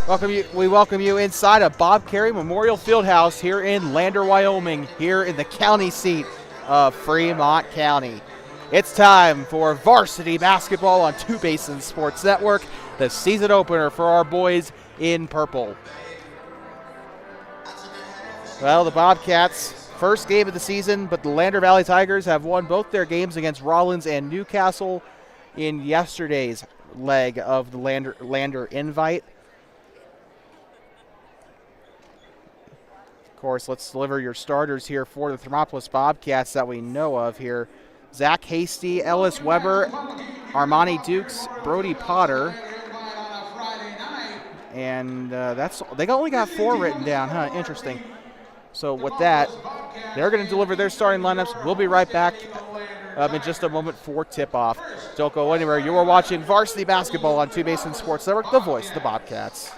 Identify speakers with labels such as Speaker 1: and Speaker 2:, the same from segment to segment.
Speaker 1: We welcome you inside of Bob Carey Memorial Fieldhouse here in Lander, Wyoming, here in the county seat of Fremont County. It's time for varsity basketball on Two Basins Sports Network, the season opener for our boys in purple. Well, the Bobcats, first game of the season, but the Lander Valley Tigers have won both their games against Rollins and Newcastle in yesterday's leg of the Lander Invite. Of course, let's deliver your starters here for the Thermopolis Bobcats that we know of here. Zach Hasty, Ellis Weber, Armani Dukes, Brody Potter. And they only got 4 written down, huh? Interesting. So with that, they're going to deliver their starting lineups. We'll be right back in just a moment for tip-off. Don't go anywhere. You are watching varsity basketball on Two Basins Sports Network, the voice of the Bobcats.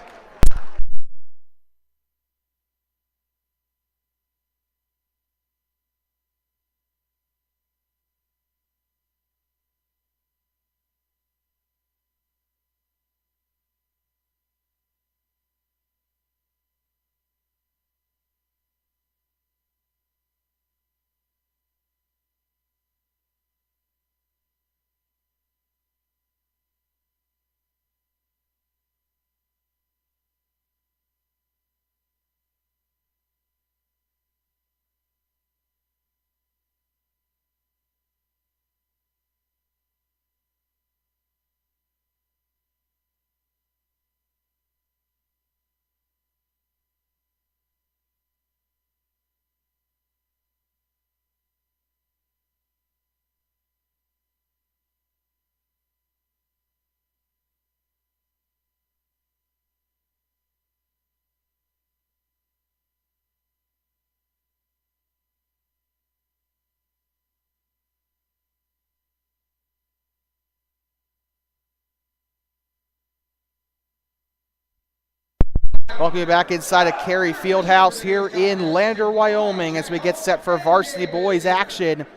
Speaker 1: Welcome you back inside of Carey Fieldhouse here in Lander, Wyoming, as we get set for varsity boys action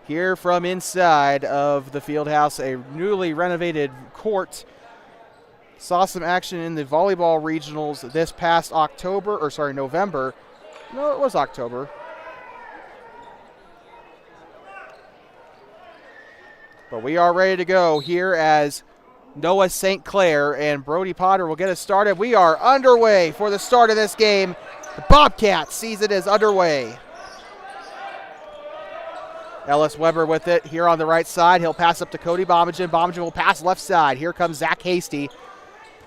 Speaker 1: here from inside of the Fieldhouse, a newly renovated court. Saw some action in the volleyball regionals this past November. No, it was October. But we are ready to go here as Noah St. Clair and Brody Potter will get us started. We are underway for the start of this game. The Bobcats season is underway. Ellis Weber with it here on the right side. He'll pass up to Cody Bomagen. Bomagen will pass left side. Here comes Zach Hasty.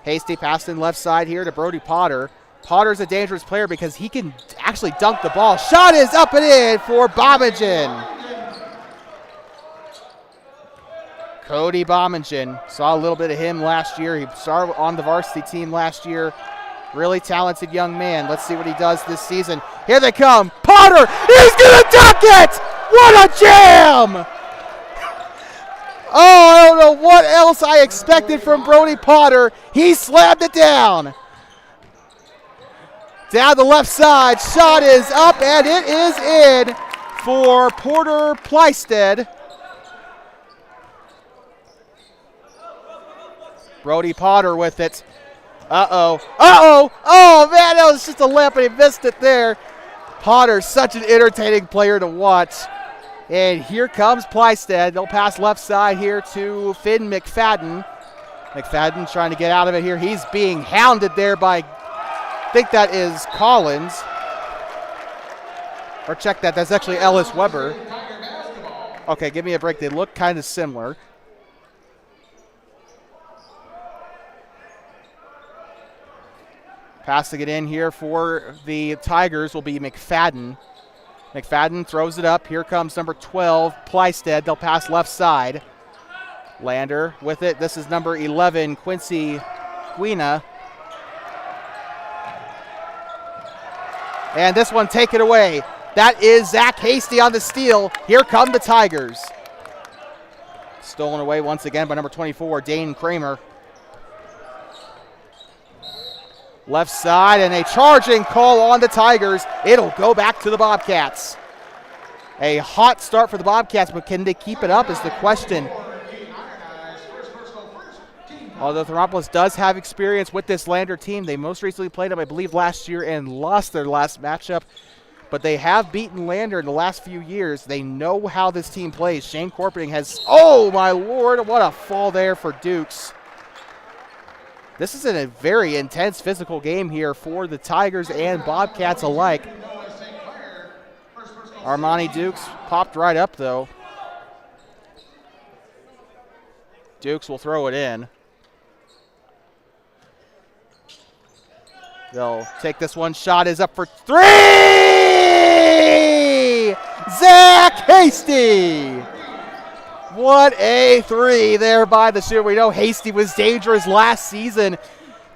Speaker 1: Hasty passed in left side here to Brody Potter. Potter's a dangerous player because he can actually dunk the ball. Shot is up and in for Bomagen. Cody Bomagen, saw a little bit of him last year. He started on the varsity team last year. Really talented young man. Let's see what he does this season. Here they come. Potter, he's going to dunk it! What a jam! Oh, I don't know what else I expected from Brody Potter. He slammed it down. Down the left side, shot is up and it is in for Porter Plysted. Brody Potter with it. Oh, man, that was just a layup and he missed it there. Potter's such an entertaining player to watch. And here comes Plysted. They'll pass left side here to Finn McFadden. McFadden trying to get out of it here. He's being hounded there by, I think that is Collins. Or check that, that's actually Ellis Weber. Okay, give me a break. They look kind of similar. Passing it in here for the Tigers will be McFadden. McFadden throws it up. Here comes number 12, Plysted. They'll pass left side. Lander with it. This is number 11, Quincy Guina. And this one taken away. That is Zach Hasty on the steal. Here come the Tigers. Stolen away once again by number 24, Dane Kramer. Left side, and a charging call on the Tigers. It'll go back to the Bobcats. A hot start for the Bobcats, but can they keep it up is the question. Although Thermopolis does have experience with this Lander team, they most recently played them, I believe, last year and lost their last matchup. But they have beaten Lander in the last few years. They know how this team plays. Shane Corpening has, oh my Lord, what a fall there for Dukes. This is a very intense physical game here for the Tigers and Bobcats alike. Armani Dukes popped right up though. Dukes will throw it in. They'll take this one. Shot is up for three! Zach Hasty! What a three there by the shooter. We know Hasty was dangerous last season.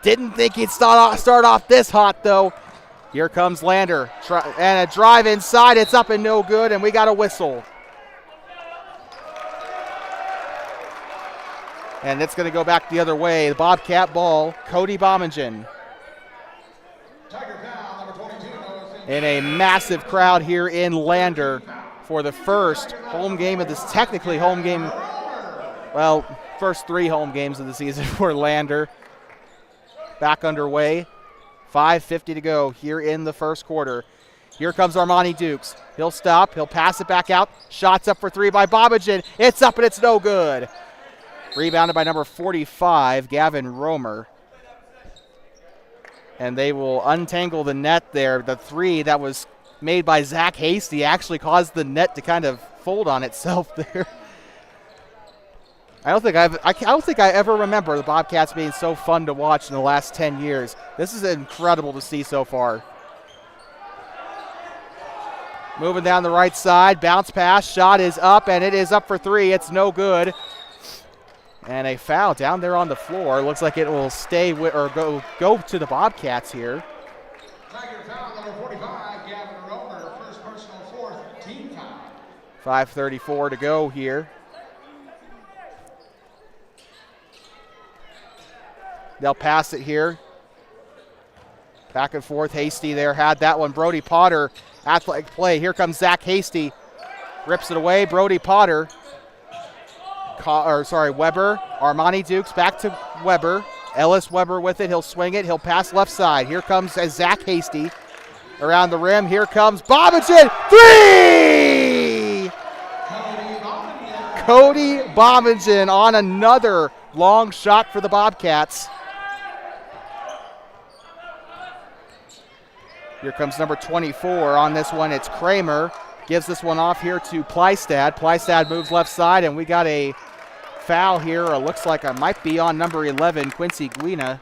Speaker 1: Didn't think he'd start off this hot, though. Here comes Lander. And a drive inside. It's up and no good, and we got a whistle. And it's going to go back the other way. The Bobcat ball, Cody Bommingen. In a massive crowd here in Lander for the first home game of this, technically home game, well, first 3 home games of the season for Lander. Back underway, 5:50 to go here in the first quarter. Here comes Armani Dukes. He'll stop, he'll pass it back out. Shots up for 3 by Bobbingen. It's up and it's no good. Rebounded by number 45, Gavin Romer. And they will untangle the net there. The 3 that was made by Zach Hasty actually caused the net to kind of fold on itself there. I don't think I ever remember the Bobcats being so fun to watch in the last 10 years. This is incredible to see so far. Moving down the right side, bounce pass, shot is up, and it is up for 3. It's no good. And a foul down there on the floor. Looks like it will stay with, or go to the Bobcats here.
Speaker 2: Tiger foul number 45, Gavin Romer, first personal, 4th team foul.
Speaker 1: 5:34 to go here. They'll pass it here. Back and forth. Hasty there had that one. Brody Potter, athletic play. Here comes Zach Hasty. Rips it away. Brody Potter. Weber. Armani Dukes back to Weber. Ellis Weber with it. He'll swing it. He'll pass left side. Here comes Zach Hasty. Around the rim. Here comes Bobbingen. 3! Cody Bobbingen on another long shot for the Bobcats. Here comes number 24 on this one. It's Kramer. Gives this one off here to Plystad. Plystad moves left side, and we got a foul here. It looks like it might be on number 11, Quincy Guina.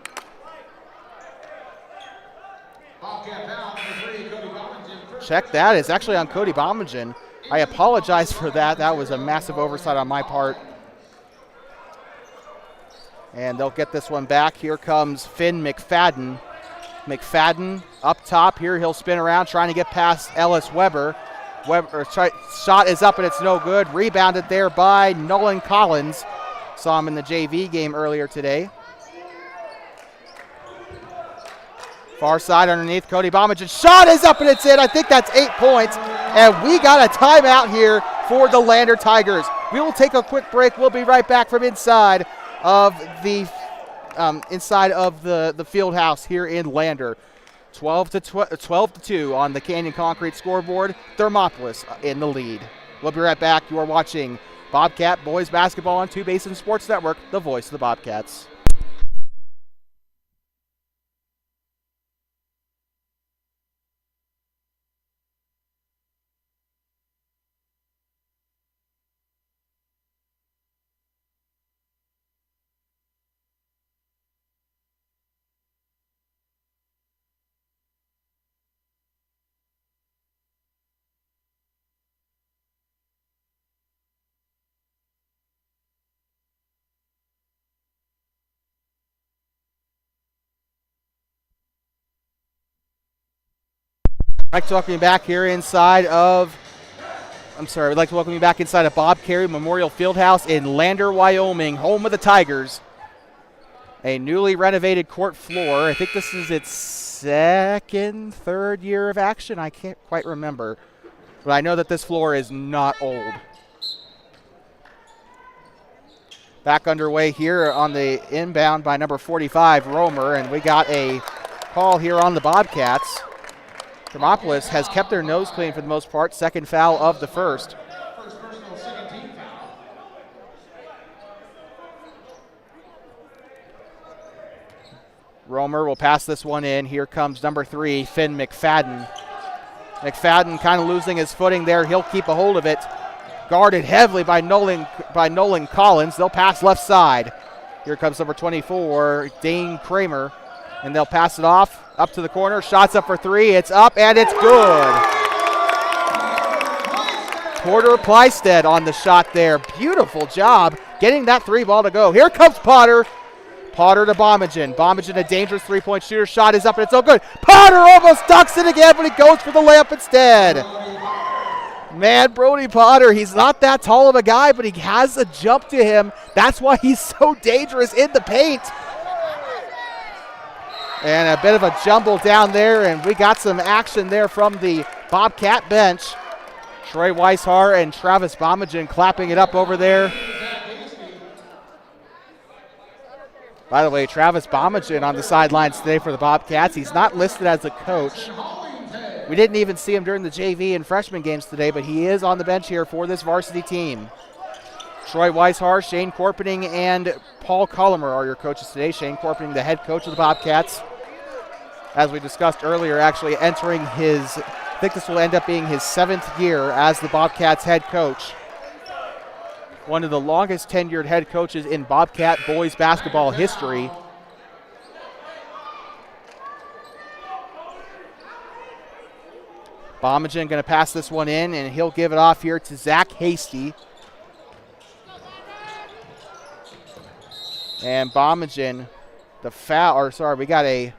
Speaker 1: Check that. It's actually on Cody Bommingen. I apologize for that. That was a massive oversight on my part. And they'll get this one back. Here comes Finn McFadden. McFadden up top here. He'll spin around trying to get past Ellis Weber. Shot is up and it's no good. Rebounded there by Nolan Collins. Saw him in the JV game earlier today. Far side underneath, Cody Bommingen. Shot is up and it's in. I think that's 8 points. And we got a timeout here for the Lander Tigers. We will take a quick break. We'll be right back from inside of the Fieldhouse here in Lander. 12 to 2 on the Canyon Concrete scoreboard. Thermopolis in the lead. We'll be right back. You are watching Bobcat Boys Basketball on Two Basin Sports Network, the voice of the Bobcats. I'd like to welcome you back here inside of, we'd like to welcome you back inside of Bob Carey Memorial Fieldhouse in Lander, Wyoming, home of the Tigers. A newly renovated court floor. I think this is its third year of action. I can't quite remember. But I know that this floor is not old. Back underway here on the inbound by number 45, Romer, and we got a call here on the Bobcats. Thermopolis has kept their nose clean for the most part. Second foul of the first.
Speaker 2: First personal, second team foul.
Speaker 1: Romer will pass this one in. Here comes number 3, Finn McFadden. McFadden kind of losing his footing there. He'll keep a hold of it. Guarded heavily by Nolan Collins. They'll pass left side. Here comes number 24, Dane Kramer. And they'll pass it off up to the corner. Shots up for 3. It's up and it's good. Porter Plysted on the shot there. Beautiful job getting that 3 ball to go. Here comes Potter. Potter to Bomagen. Bomagen, a dangerous 3-point shooter. Shot is up and it's so good. Potter almost ducks it again, but he goes for the layup instead. Man, Brody Potter, he's not that tall of a guy, but he has a jump to him. That's why he's so dangerous in the paint. And a bit of a jumble down there, and we got some action there from the Bobcat bench. Troy Weishar and Travis Bomagen clapping it up over there. By the way, Travis Bomagen on the sidelines today for the Bobcats. He's not listed as a coach. We didn't even see him during the JV and freshman games today, but he is on the bench here for this varsity team. Troy Weishar, Shane Corpening, and Paul Collimer are your coaches today. Shane Corpening, the head coach of the Bobcats. As we discussed earlier, actually entering I think this will end up being his 7th year as the Bobcats head coach. One of the longest tenured head coaches in Bobcat boys basketball history. Bomagen going to pass this one in, and he'll give it off here to Zach Hasty. And Bomagen, the foul, or sorry, we got a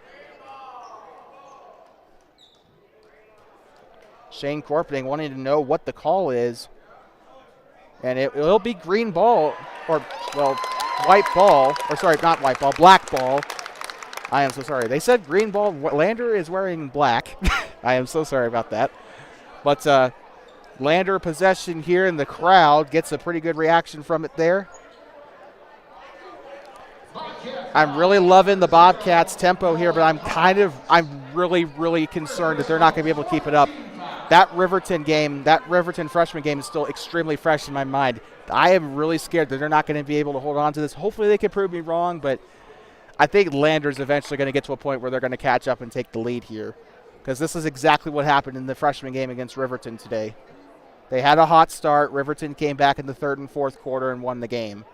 Speaker 1: Shane Corpening wanting to know what the call is. And it'll be green ball, or, well, white ball, or sorry, not white ball, black ball. I am so sorry. They said green ball. Lander is wearing black. I am so sorry about that. But Lander possession here, and the crowd gets a pretty good reaction from it there. I'm really loving the Bobcats' tempo here, but I'm really, really concerned that they're not going to be able to keep it up. That Riverton game, that Riverton freshman game is still extremely fresh in my mind. I am really scared that they're not going to be able to hold on to this. Hopefully they can prove me wrong, but I think Lander's eventually going to get to a point where they're going to catch up and take the lead here, because this is exactly what happened in the freshman game against Riverton today. They had a hot start. Riverton came back in the 3rd and 4th quarter and won the game.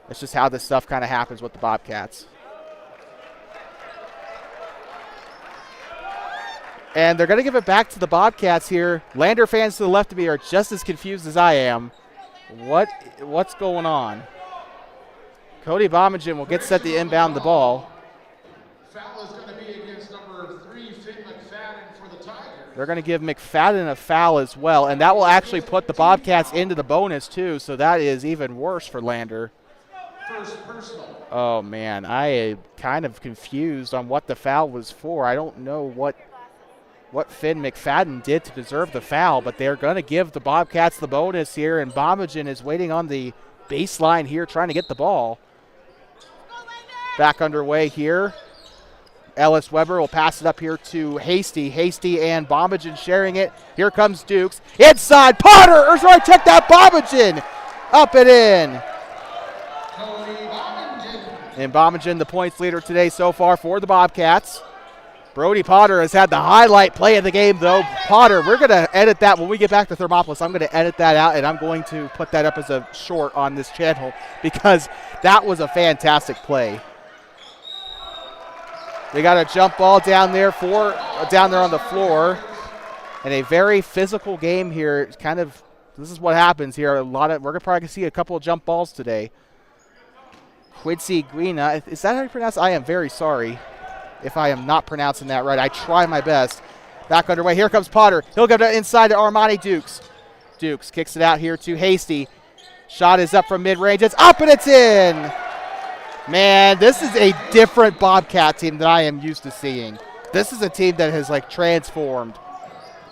Speaker 1: It's just how this stuff kind of happens with the Bobcats. And they're going to give it back to the Bobcats here. Lander fans to the left of me are just as confused as I am. What's going on? Cody Bomagen will get set to inbound the ball.
Speaker 2: Foul is going to be against number 3, Finn McFadden for the Tigers.
Speaker 1: They're going to give McFadden a foul as well, and that will actually put the Bobcats into the bonus too, so that is even worse for Lander.
Speaker 2: First personal.
Speaker 1: Oh, man, I am kind of confused on what the foul was for. I don't know what Finn McFadden did to deserve the foul, but they're going to give the Bobcats the bonus here, and Bomagen is waiting on the baseline here trying to get the ball. Back underway here. Ellis Weber will pass it up here to Hasty. Hasty and Bomagen sharing it. Here comes Dukes. Inside, Potter, or sorry, check that, Bomagen. Up and in. And Bomagen, the points leader today so far for the Bobcats. Brody Potter has had the highlight play of the game, though. Potter, we're going to edit that when we get back to Thermopolis. I'm going to edit that out, and I'm going to put that up as a short on this channel because that was a fantastic play. We got a jump ball down there on the floor, and a very physical game here. It's kind of, this is what happens here. We're going to probably see a couple of jump balls today. Quincy Guina, is that how you pronounce it? I am very sorry if I am not pronouncing that right. I try my best. Back underway. Here comes Potter. He'll go inside to Armani Dukes. Dukes kicks it out here to Hasty. Shot is up from mid-range. It's up and it's in. Man, this is a different Bobcat team than I am used to seeing. This is a team that has, like, transformed.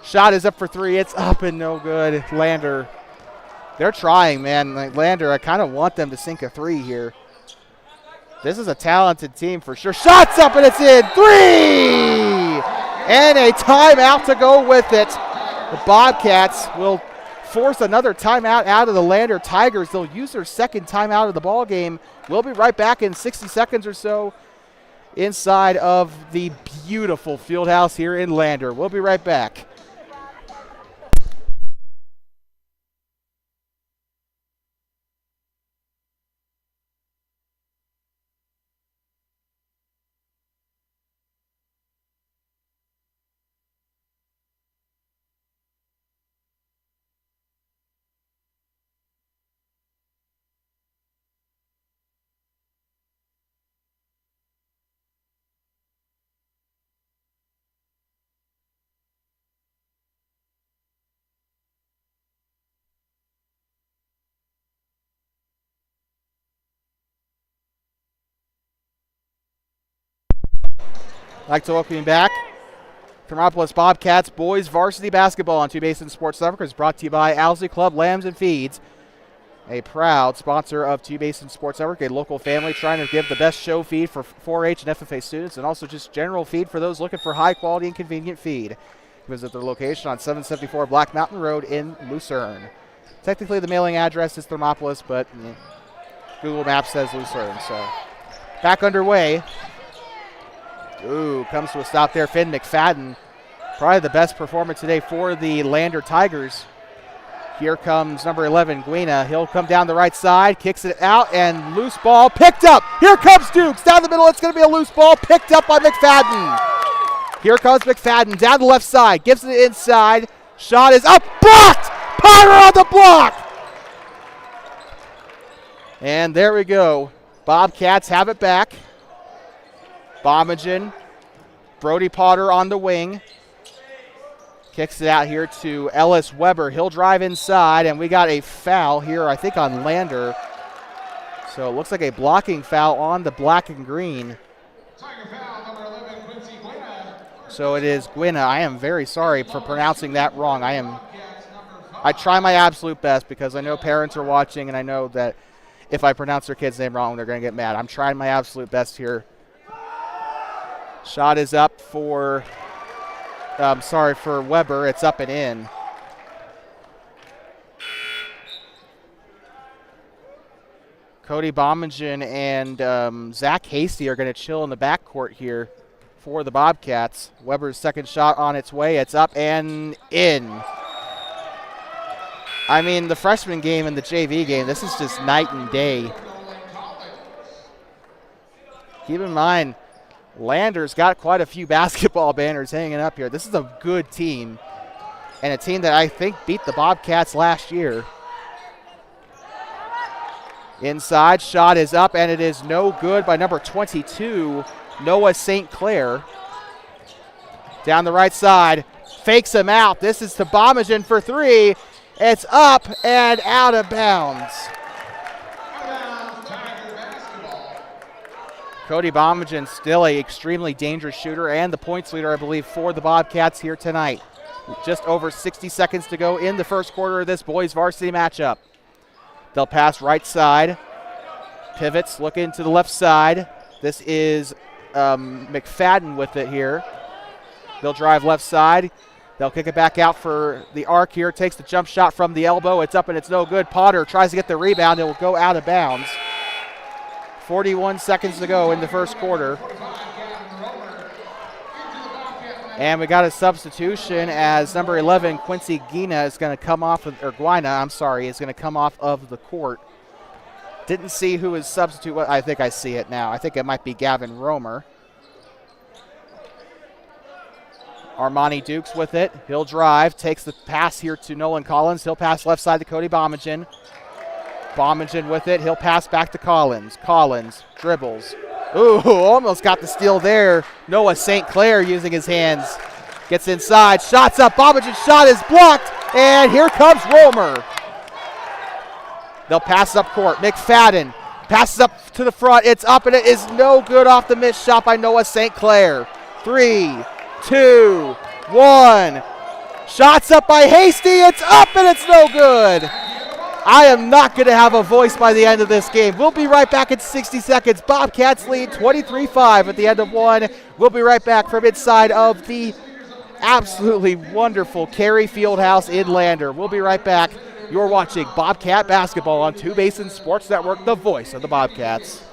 Speaker 1: Shot is up for 3. It's up and no good. Lander They're trying, man. Like Lander, I kind of want them to sink a 3 here. This is a talented team for sure. Shots up and it's in. 3! And a timeout to go with it. The Bobcats will force another timeout out of the Lander Tigers. They'll use their second timeout of the ball game. We'll be right back in 60 seconds or so inside of the beautiful Fieldhouse here in Lander. We'll be right back. I'd like to welcome you back. Thermopolis Bobcats boys varsity basketball on Two Basin Sports Network is brought to you by Owsley Club Lambs and Feeds, a proud sponsor of Two Basin Sports Network, a local family trying to give the best show feed for 4-H and FFA students, and also just general feed for those looking for high quality and convenient feed. Visit their location on 774 Black Mountain Road in Lucerne. Technically the mailing address is Thermopolis, but Google Maps says Lucerne. So back underway. Ooh, comes to a stop there. Finn McFadden, probably the best performer today for the Lander Tigers. Here comes number 11, Guina. He'll come down the right side, kicks it out, and loose ball picked up. Here comes Dukes. Down the middle, it's going to be a loose ball picked up by McFadden. Here comes McFadden down the left side, gives it inside. Shot is up, blocked! Potter on the block! And there we go. Bobcats have it back. Bomagen, Brody Potter on the wing. Kicks it out here to Ellis Weber. He'll drive inside, and we got a foul here, I think, on Lander. So it looks like a blocking foul on the black and green. So it is Guina. I am very sorry for pronouncing that wrong. I try my absolute best because I know parents are watching, and I know that if I pronounce their kid's name wrong, they're going to get mad. I'm trying my absolute best here. Shot is up for, for Weber. It's up and in. Cody Bomagen and Zach Hasty are going to chill in the backcourt here for the Bobcats. Weber's second shot on its way. It's up and in. I mean, the freshman game and the JV game, this is just night and day. Keep in mind, Lander's got quite a few basketball banners hanging up here. This is a good team, and a team that I think beat the Bobcats last year. Inside, shot is up, and it is no good by number 22, Noah St. Clair. Down the right side, fakes him out. This is to Bomagen for 3. It's up and out of bounds. Cody Bomagen still an extremely dangerous shooter and the points leader, I believe, for the Bobcats here tonight. Just over 60 seconds to go in the first quarter of this boys varsity matchup. They'll pass right side. Pivots, looking to the left side. This is McFadden with it here. They'll drive left side. They'll kick it back out for the arc here. Takes the jump shot from the elbow. It's up and it's no good. Potter tries to get the rebound. It will go out of bounds. 41 seconds to go in the first quarter. And we got a substitution as number 11, Quincy Guina, is going to come off of, or Guina, I'm sorry, is going to come off of the court. Didn't see who his substitute was. I think I see it now. I think it might be Gavin Romer. Armani Dukes with it. He'll drive, takes the pass here to Nolan Collins. He'll pass left side to Cody Bomagen. Bomagen with it. He'll pass back to Collins. Collins dribbles. Ooh, almost got the steal there. Noah St. Clair using his hands. Gets inside. Shots up. Bomagen's shot is blocked. And here comes Romer. They'll pass up court. McFadden passes up to the front. It's up and it is no good off the missed shot by Noah St. Clair. 3, 2, 1. Shots up by Hasty. It's up and it's no good. I am not going to have a voice by the end of this game. We'll be right back in 60 seconds. Bobcats lead 23-5 at the end of one. We'll be right back from inside of the absolutely wonderful Carey Fieldhouse in Lander. We'll be right back. You're watching Bobcat Basketball on Two Basins Sports Network, the voice of the Bobcats.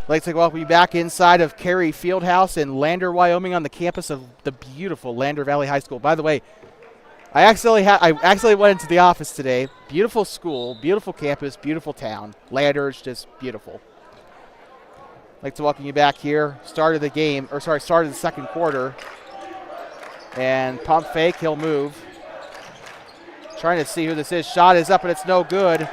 Speaker 1: I'd like to welcome you back inside of Carey Fieldhouse in Lander, Wyoming, on the campus of the beautiful Lander Valley High School. By the way, I actually went into the office today. Beautiful school, beautiful campus, beautiful town. Lander is just beautiful. I'd like to welcome you back here. Started the second quarter. And pump fake, he'll move. Trying to see who this is. Shot is up and it's no good.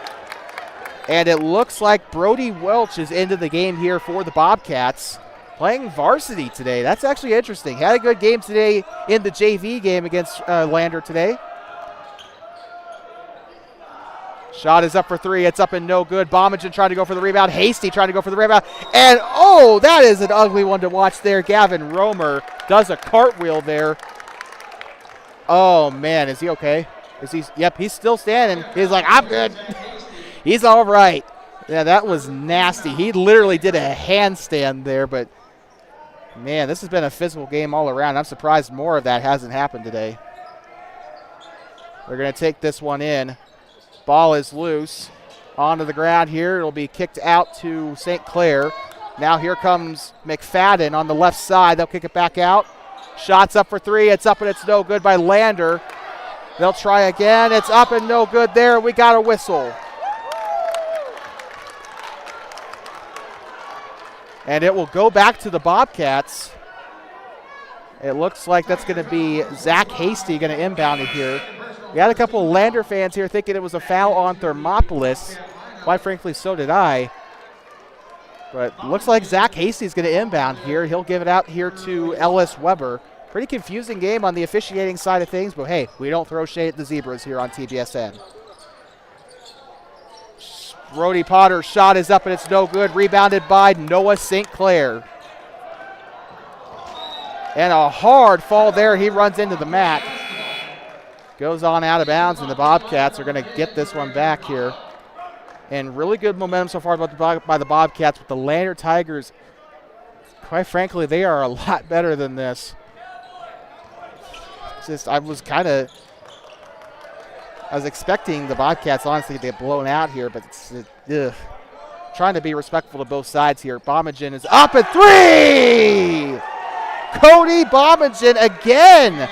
Speaker 1: And it looks like Brody Welch is into the game here for the Bobcats. Playing varsity today. That's actually interesting. Had a good game today in the JV game against Lander today. Shot is up for three. It's up and no good. Bomagen trying to go for the rebound. Hasty trying to go for the rebound. And, oh, that is an ugly one to watch there. Gavin Romer does a cartwheel there. Oh, man, is he okay? Yep, he's still standing. He's like, I'm good. He's all right. Yeah, that was nasty. He literally did a handstand there, but, man, this has been a physical game all around. I'm surprised more of that hasn't happened today. They're going to take this one in. Ball is loose. Onto the ground here. It'll be kicked out to St. Clair. Now here comes McFadden on the left side. They'll kick it back out. Shots up for three. It's up and it's no good by Lander. They'll try again. It's up and no good there. We got a whistle. And it will go back to the Bobcats. It looks like that's going to be Zach Hasty going to inbound it here. We had a couple of Lander fans here thinking it was a foul on Thermopolis. Quite frankly, so did I. But looks like Zach Hasty's going to inbound here. He'll give it out here to Ellis Weber. Pretty confusing game on the officiating side of things, but hey, we don't throw shade at the Zebras here on TBSN. Brody Potter's shot is up and it's no good. Rebounded by Noah St. Clair. And a hard fall there. He runs into the mat. Goes on out of bounds, and the Bobcats are going to get this one back here. And really good momentum so far by the Bobcats, with the Lander Tigers. Quite frankly, they are a lot better than this. I was expecting the Bobcats, honestly, to get blown out here, but trying to be respectful to both sides here. Bomagen is up at three! Cody Bomagen again!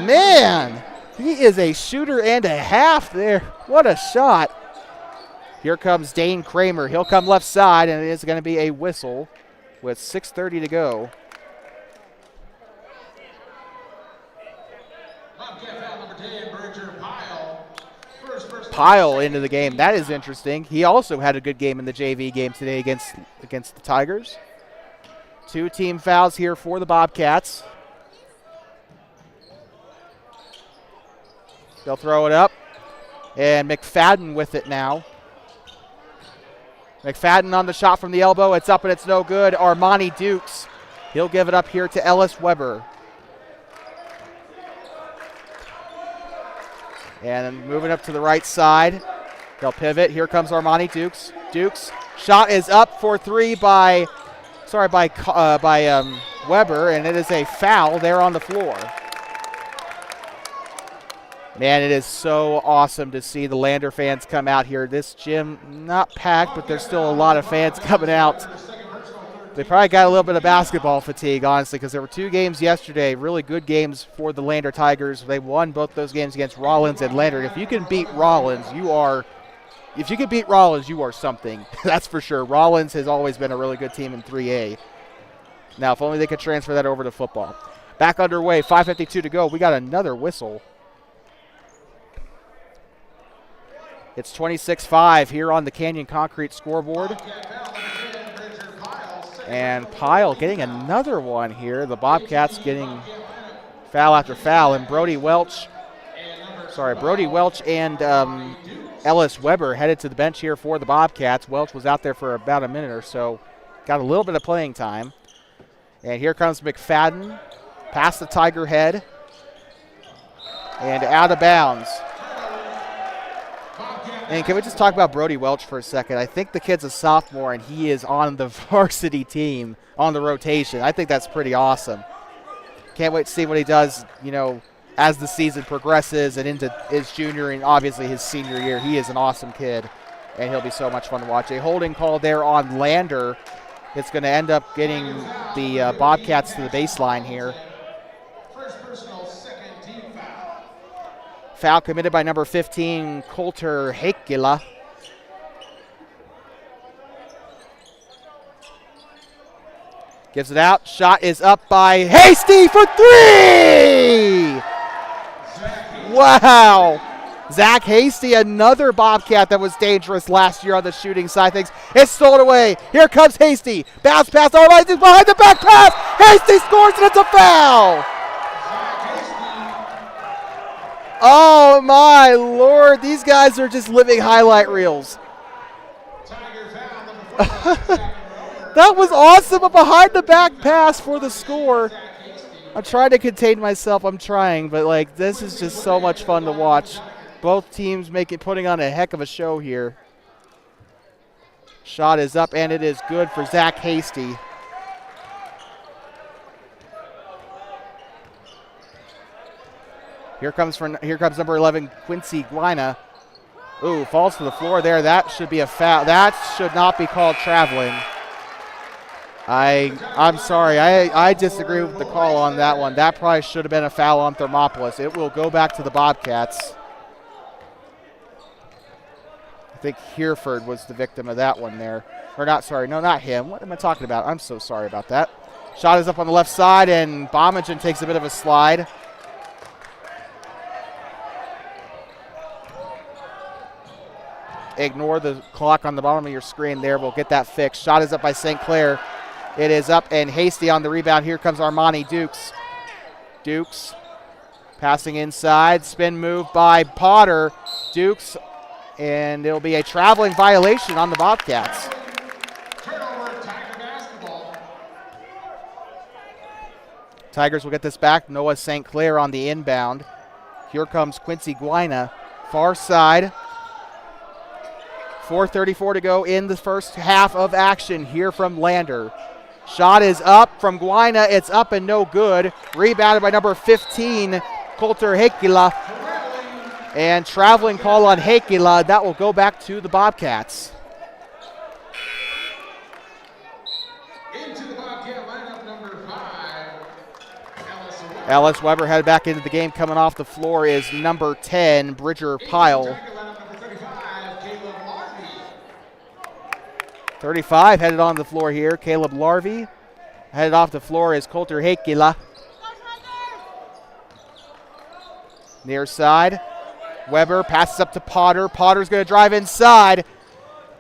Speaker 1: Man, he is a shooter and a half there. What a shot. Here comes Dane Kramer. He'll come left side, and it is going to be a whistle with 6:30 to go. Pyle into the game. That is interesting. He also had a good game in the JV game today against the Tigers. 2 team fouls here for the Bobcats. They'll throw it up. And McFadden with it now. McFadden on the shot from the elbow. It's up and it's no good. Armani Dukes. He'll give it up here to Ellis Weber. And then moving up to the right side. They'll pivot. Here comes Armani Dukes. Dukes. Shot is up for three by Weber, and it is a foul there on the floor. Man, it is so awesome to see the Lander fans come out here. This gym, not packed, but there's still a lot of fans coming out. They probably got a little bit of basketball fatigue, honestly, because there were 2 games yesterday, really good games for the Lander Tigers. They won both those games against Rollins and Lander. If you can beat Rollins, you are something. That's for sure. Rollins has always been a really good team in 3A. Now, if only they could transfer that over to football. Back underway, 5:52 to go. We got another whistle. It's 26-5 here on the Canyon Concrete scoreboard. And Pyle getting another one here. The Bobcats getting foul after foul. And Brody Welch and Ellis Weber headed to the bench here for the Bobcats. Welch was out there for about a minute or so. Got a little bit of playing time. And here comes McFadden. Past the Tiger head. And out of bounds. And can we just talk about Brody Welch for a second? I think the kid's a sophomore, and he is on the varsity team on the rotation. I think that's pretty awesome. Can't wait to see what he does, as the season progresses and into his junior and obviously his senior year. He is an awesome kid, and he'll be so much fun to watch. A holding call there on Lander. It's going to end up getting the Bobcats to the baseline here. Foul committed by number 15, Coulter Heikkila. Gives it out. Shot is up by Hasty for 3! Wow. Zach Hasty, another Bobcat that was dangerous last year on the shooting side things. It's stolen away. Here comes Hasty. Bounce pass. All right, behind the back pass. Hasty scores, and it's a foul. Oh, my Lord. These guys are just living highlight reels. That was awesome. A behind-the-back pass for the score. I'm trying to contain myself. I'm trying. But, this is just so much fun to watch. Both teams putting on a heck of a show here. Shot is up, and it is good for Zach Hasty. Here comes number 11, Quincy Guina. Ooh, falls to the floor there. That should be a foul. That should not be called traveling. I'm sorry. I disagree with the call on that one. That probably should have been a foul on Thermopolis. It will go back to the Bobcats. I think Hereford was the victim of that one there. Or not, sorry. No, not him. What am I talking about? I'm so sorry about that. Shot is up on the left side, and Bomigen takes a bit of a slide. Ignore the clock on the bottom of your screen there. We'll get that fixed. Shot is up by St. Clair. It is up, and Hasty on the rebound. Here comes Armani Dukes. Dukes passing inside. Spin move by Potter. Dukes, and it'll be a traveling violation on the Bobcats.
Speaker 2: Turnover, Tiger basketball.
Speaker 1: Tigers will get this back. Noah St. Clair on the inbound. Here comes Quincy Guina. Far side. 4:34 to go in the first half of action here from Lander. Shot is up from Guina. It's up and no good. Rebounded by number 15, Coulter Heikkila. And traveling call on Heikkila. That will go back to the Bobcats.
Speaker 2: Into the Bobcat lineup, number 5,
Speaker 1: Ellis Weber headed back into the game. Coming off the floor is number 10, Bridger Pyle. 35 headed on the floor here. Caleb Larvey. Headed off the floor is Coulter Heikkila. Near side. Weber passes up to Potter. Potter's going to drive inside.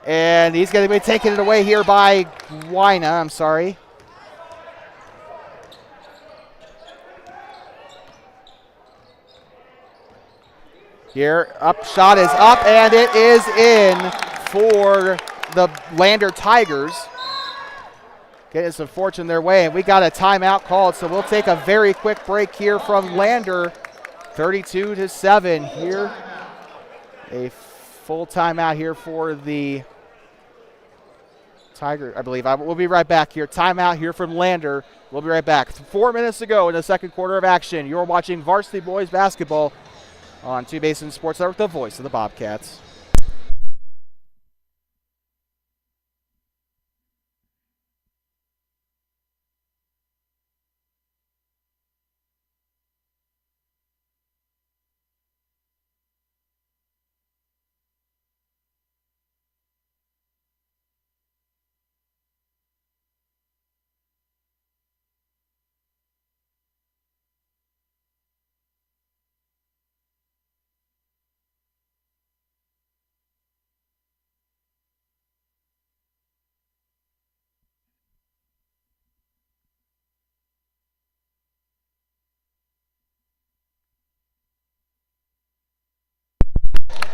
Speaker 1: And he's going to be taking it away here by Guina. I'm sorry. Here, up, shot is up, and it is in for the Lander Tigers. Getting some fortune their way, and we got a timeout called, so we'll take a very quick break here from Lander. 32-7 here. A full timeout here for the Tiger, I believe. We'll be right back here. Timeout here from Lander. We'll be right back. 4 minutes to go in the second quarter of action. You're watching Varsity Boys Basketball on Two Basin Sports Network, the voice of the Bobcats.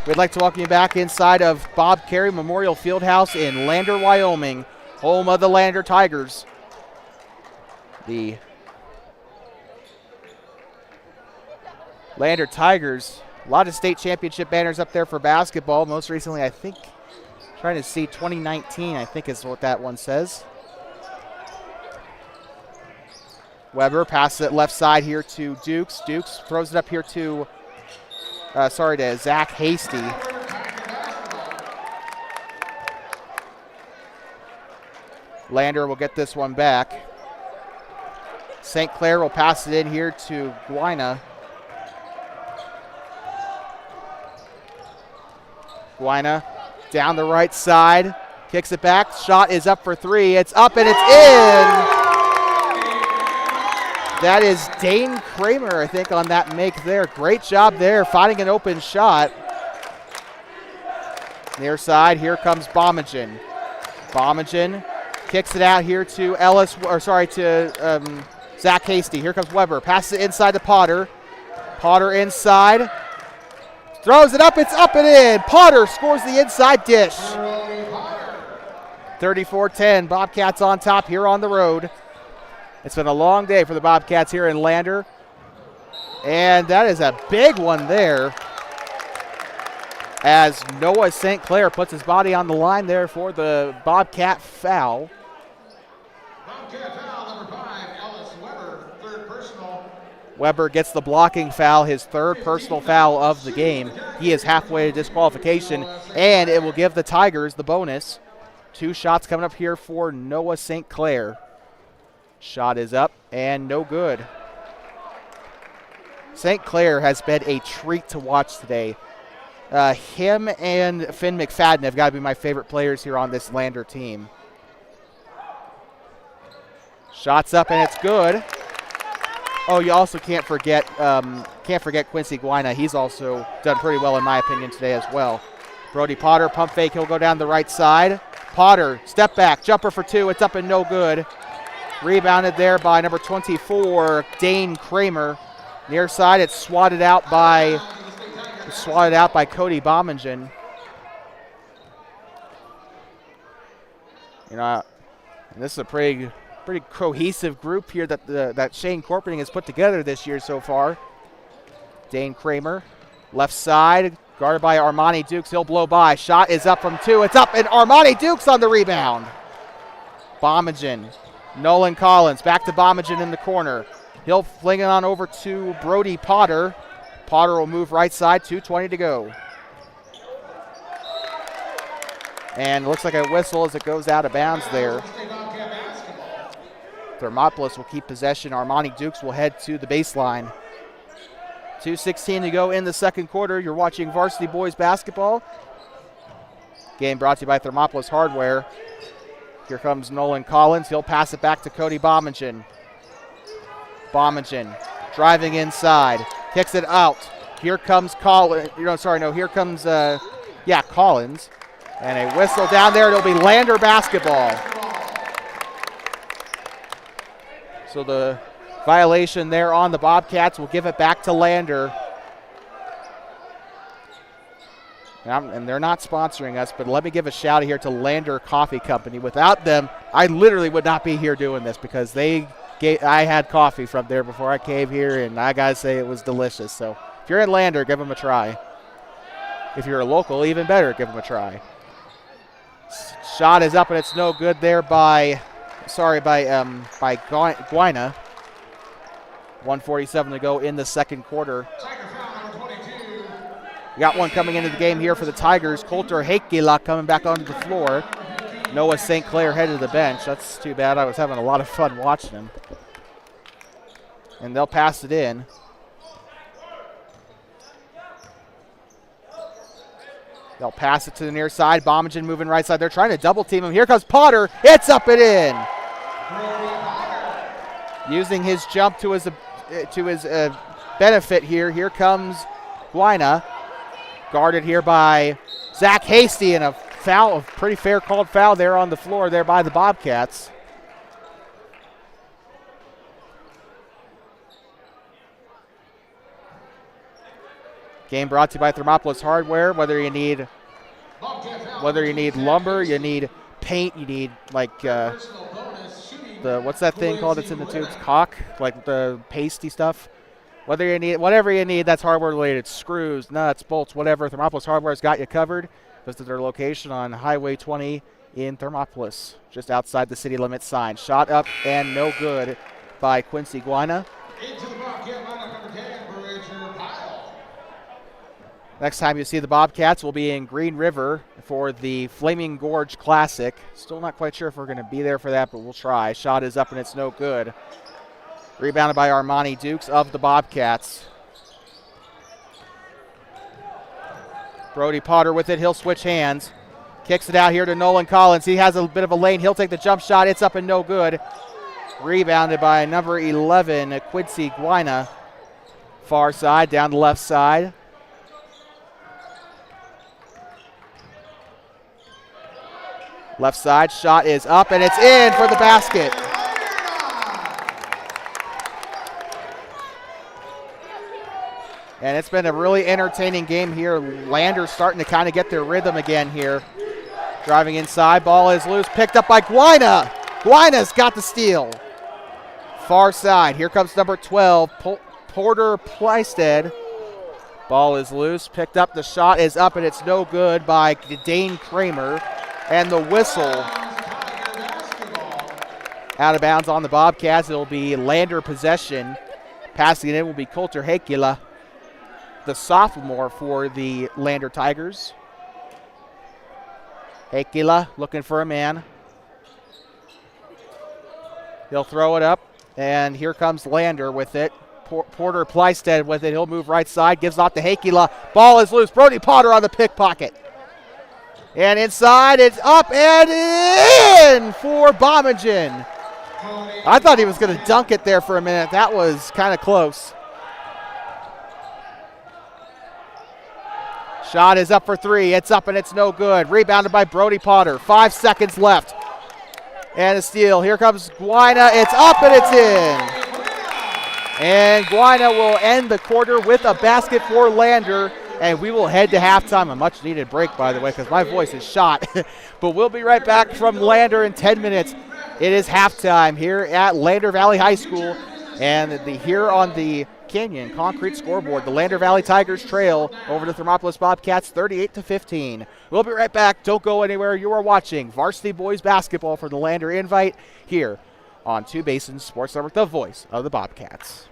Speaker 1: We'd like to welcome you back inside of Bob Carey Memorial Fieldhouse in Lander, Wyoming, home of the Lander Tigers. The Lander Tigers, a lot of state championship banners up there for basketball. Most recently, I think, trying to see 2019, I think is what that one says. Weber passes it left side here to Dukes. Dukes throws it up here to, to Zach Hasty. Lander will get this one back. St. Clair will pass it in here to Guina. Guina down the right side, kicks it back. Shot is up for three. It's up and it's in. That is Dane Kramer, I think, on that make there. Great job there, finding an open shot. Near side, here comes Bomagen. Bomagen kicks it out here to Zach Hasty. Here comes Weber. Passes it inside to Potter. Potter inside. Throws it up. It's up and in. Potter scores the inside dish. 34-10. Bobcats on top here on the road. It's been a long day for the Bobcats here in Lander. And that is a big one there, as Noah St. Clair puts his body on the line there for the Bobcat foul.
Speaker 2: Bobcat foul, number 5, Ellis Weber, third personal.
Speaker 1: Weber gets the blocking foul, his third personal foul of the game. He is halfway to disqualification, and it will give the Tigers the bonus. 2 shots coming up here for Noah St. Clair. Shot is up and no good. St. Clair has been a treat to watch today. Him and Finn McFadden have got to be my favorite players here on this Lander team. Shots up and it's good. Oh, you also can't forget Quincy Guina. He's also done pretty well in my opinion today as well. Brody Potter, pump fake, he'll go down the right side. Potter, step back, jumper for 2, it's up and no good. Rebounded there by number 24, Dane Kramer. Near side, it's swatted out by Cody Bomagen. You know, and this is a pretty cohesive group here that Shane Corpening has put together this year so far. Dane Kramer, left side, guarded by Armani Dukes. He'll blow by. Shot is up from 2. It's up, and Armani Dukes on the rebound. Bomagen. Nolan Collins back to Bomagen in the corner. He'll fling it on over to Brody Potter. Potter will move right side, 2:20 to go. And looks like a whistle as it goes out of bounds there. Thermopolis will keep possession. Armani Dukes will head to the baseline. 2:16 to go in the second quarter. You're watching Varsity Boys basketball. Game brought to you by Thermopolis Hardware. Here comes Nolan Collins. He'll pass it back to Cody Bomagen. Bomagen driving inside. Kicks it out. Here comes Collins. Collins. And a whistle down there. It'll be Lander basketball. So the violation there on the Bobcats will give it back to Lander. And they're not sponsoring us, but let me give a shout out here to Lander Coffee Company. Without them, I literally would not be here doing this because I had coffee from there before I came here, and I got to say it was delicious. So if you're in Lander, give them a try. If you're a local, even better, give them a try. Shot is up, and it's no good there by Guina. 1:47 to go in the second quarter. We got one coming into the game here for the Tigers. Coulter Hakela coming back onto the floor. Noah St. Clair headed to the bench. That's too bad. I was having a lot of fun watching him. And they'll pass it in. They'll pass it to the near side. Bomagen moving right side. They're trying to double team him. Here comes Potter. It's up and in. Using his jump to his benefit here. Here comes Guina. Guarded here by Zach Hasty, and a pretty fair called foul there on the floor there by the Bobcats. Game brought to you by Thermopolis Hardware. Whether you need lumber, you need paint, you need like what's that thing called that's in the tubes? Caulk, like the pasty stuff. Whatever you need that's hardware related, screws, nuts, bolts, whatever, Thermopolis Hardware's got you covered. Visit their location on Highway 20 in Thermopolis, just outside the city limits sign. Shot up and no good by Quincy Guina.
Speaker 2: Into the Bobcat lineup, number 10, Bridger Pyle.
Speaker 1: Next time you see the Bobcats will be in Green River for the Flaming Gorge Classic. Still not quite sure if we're going to be there for that, but we'll try. Shot is up and it's no good. Rebounded by Armani Dukes of the Bobcats. Brody Potter with it. He'll switch hands. Kicks it out here to Nolan Collins. He has a bit of a lane. He'll take the jump shot. It's up and no good. Rebounded by number 11, Quincy Guina. Far side, down the left side. Left side, shot is up, and it's in for the basket. And it's been a really entertaining game here. Lander's starting to kind of get their rhythm again here. Driving inside, ball is loose, picked up by Guina. Guina's got the steal. Far side, here comes number 12, Porter Plysted. Ball is loose, picked up, the shot is up, and it's no good by Dane Kramer. And the whistle out of bounds on the Bobcats. It'll be Lander possession. Passing it in will be Coulter Hakila, the sophomore for the Lander Tigers. Hakila looking for a man. He'll throw it up, and here comes Lander with it. Porter Plysted with it. He'll move right side, gives off to Hakila. Ball is loose. Brody Potter on the pickpocket. And inside, it's up and in for Bommingen. I thought he was going to dunk it there for a minute. That was kind of close. Shot is up for three. It's up and it's no good. Rebounded by Brody Potter. 5 seconds left. And a steal. Here comes Guina. It's up and it's in. And Guina will end the quarter with a basket for Lander. And we will head to halftime. A much-needed break, by the way, because my voice is shot. But we'll be right back from Lander in 10 minutes. It is halftime here at Lander Valley High School. And here on the Canyon Concrete scoreboard, the Lander Valley Tigers trail over the Thermopolis Bobcats 38-15. We'll be right back. Don't go anywhere. You are watching Varsity Boys Basketball for the Lander Invite here on Two Basins Sports Network, the voice of the Bobcats.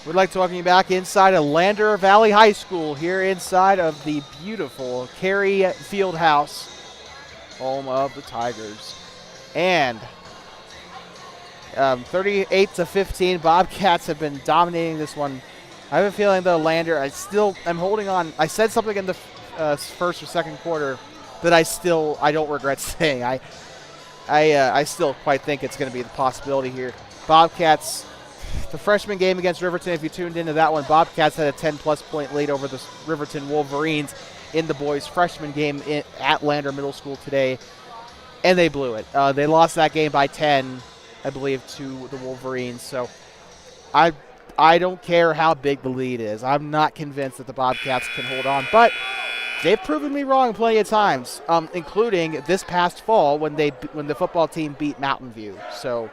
Speaker 1: We'd like to welcome you back inside of Lander Valley High School, here inside of the beautiful Carey Fieldhouse, home of the Tigers. And 38-15, Bobcats have been dominating this one. I have a feeling though Lander, I'm holding on. I said something in the first or second quarter that I don't regret saying. I still quite think it's going to be the possibility here. Bobcats, the freshman game against Riverton, if you tuned into that one, Bobcats had a 10-plus point lead over the Riverton Wolverines in the boys' freshman game at Lander Middle School today, and they blew it. They lost that game by 10, I believe, to the Wolverines. So I don't care how big the lead is. I'm not convinced that the Bobcats can hold on, but they've proven me wrong plenty of times, including this past fall when the football team beat Mountain View. So,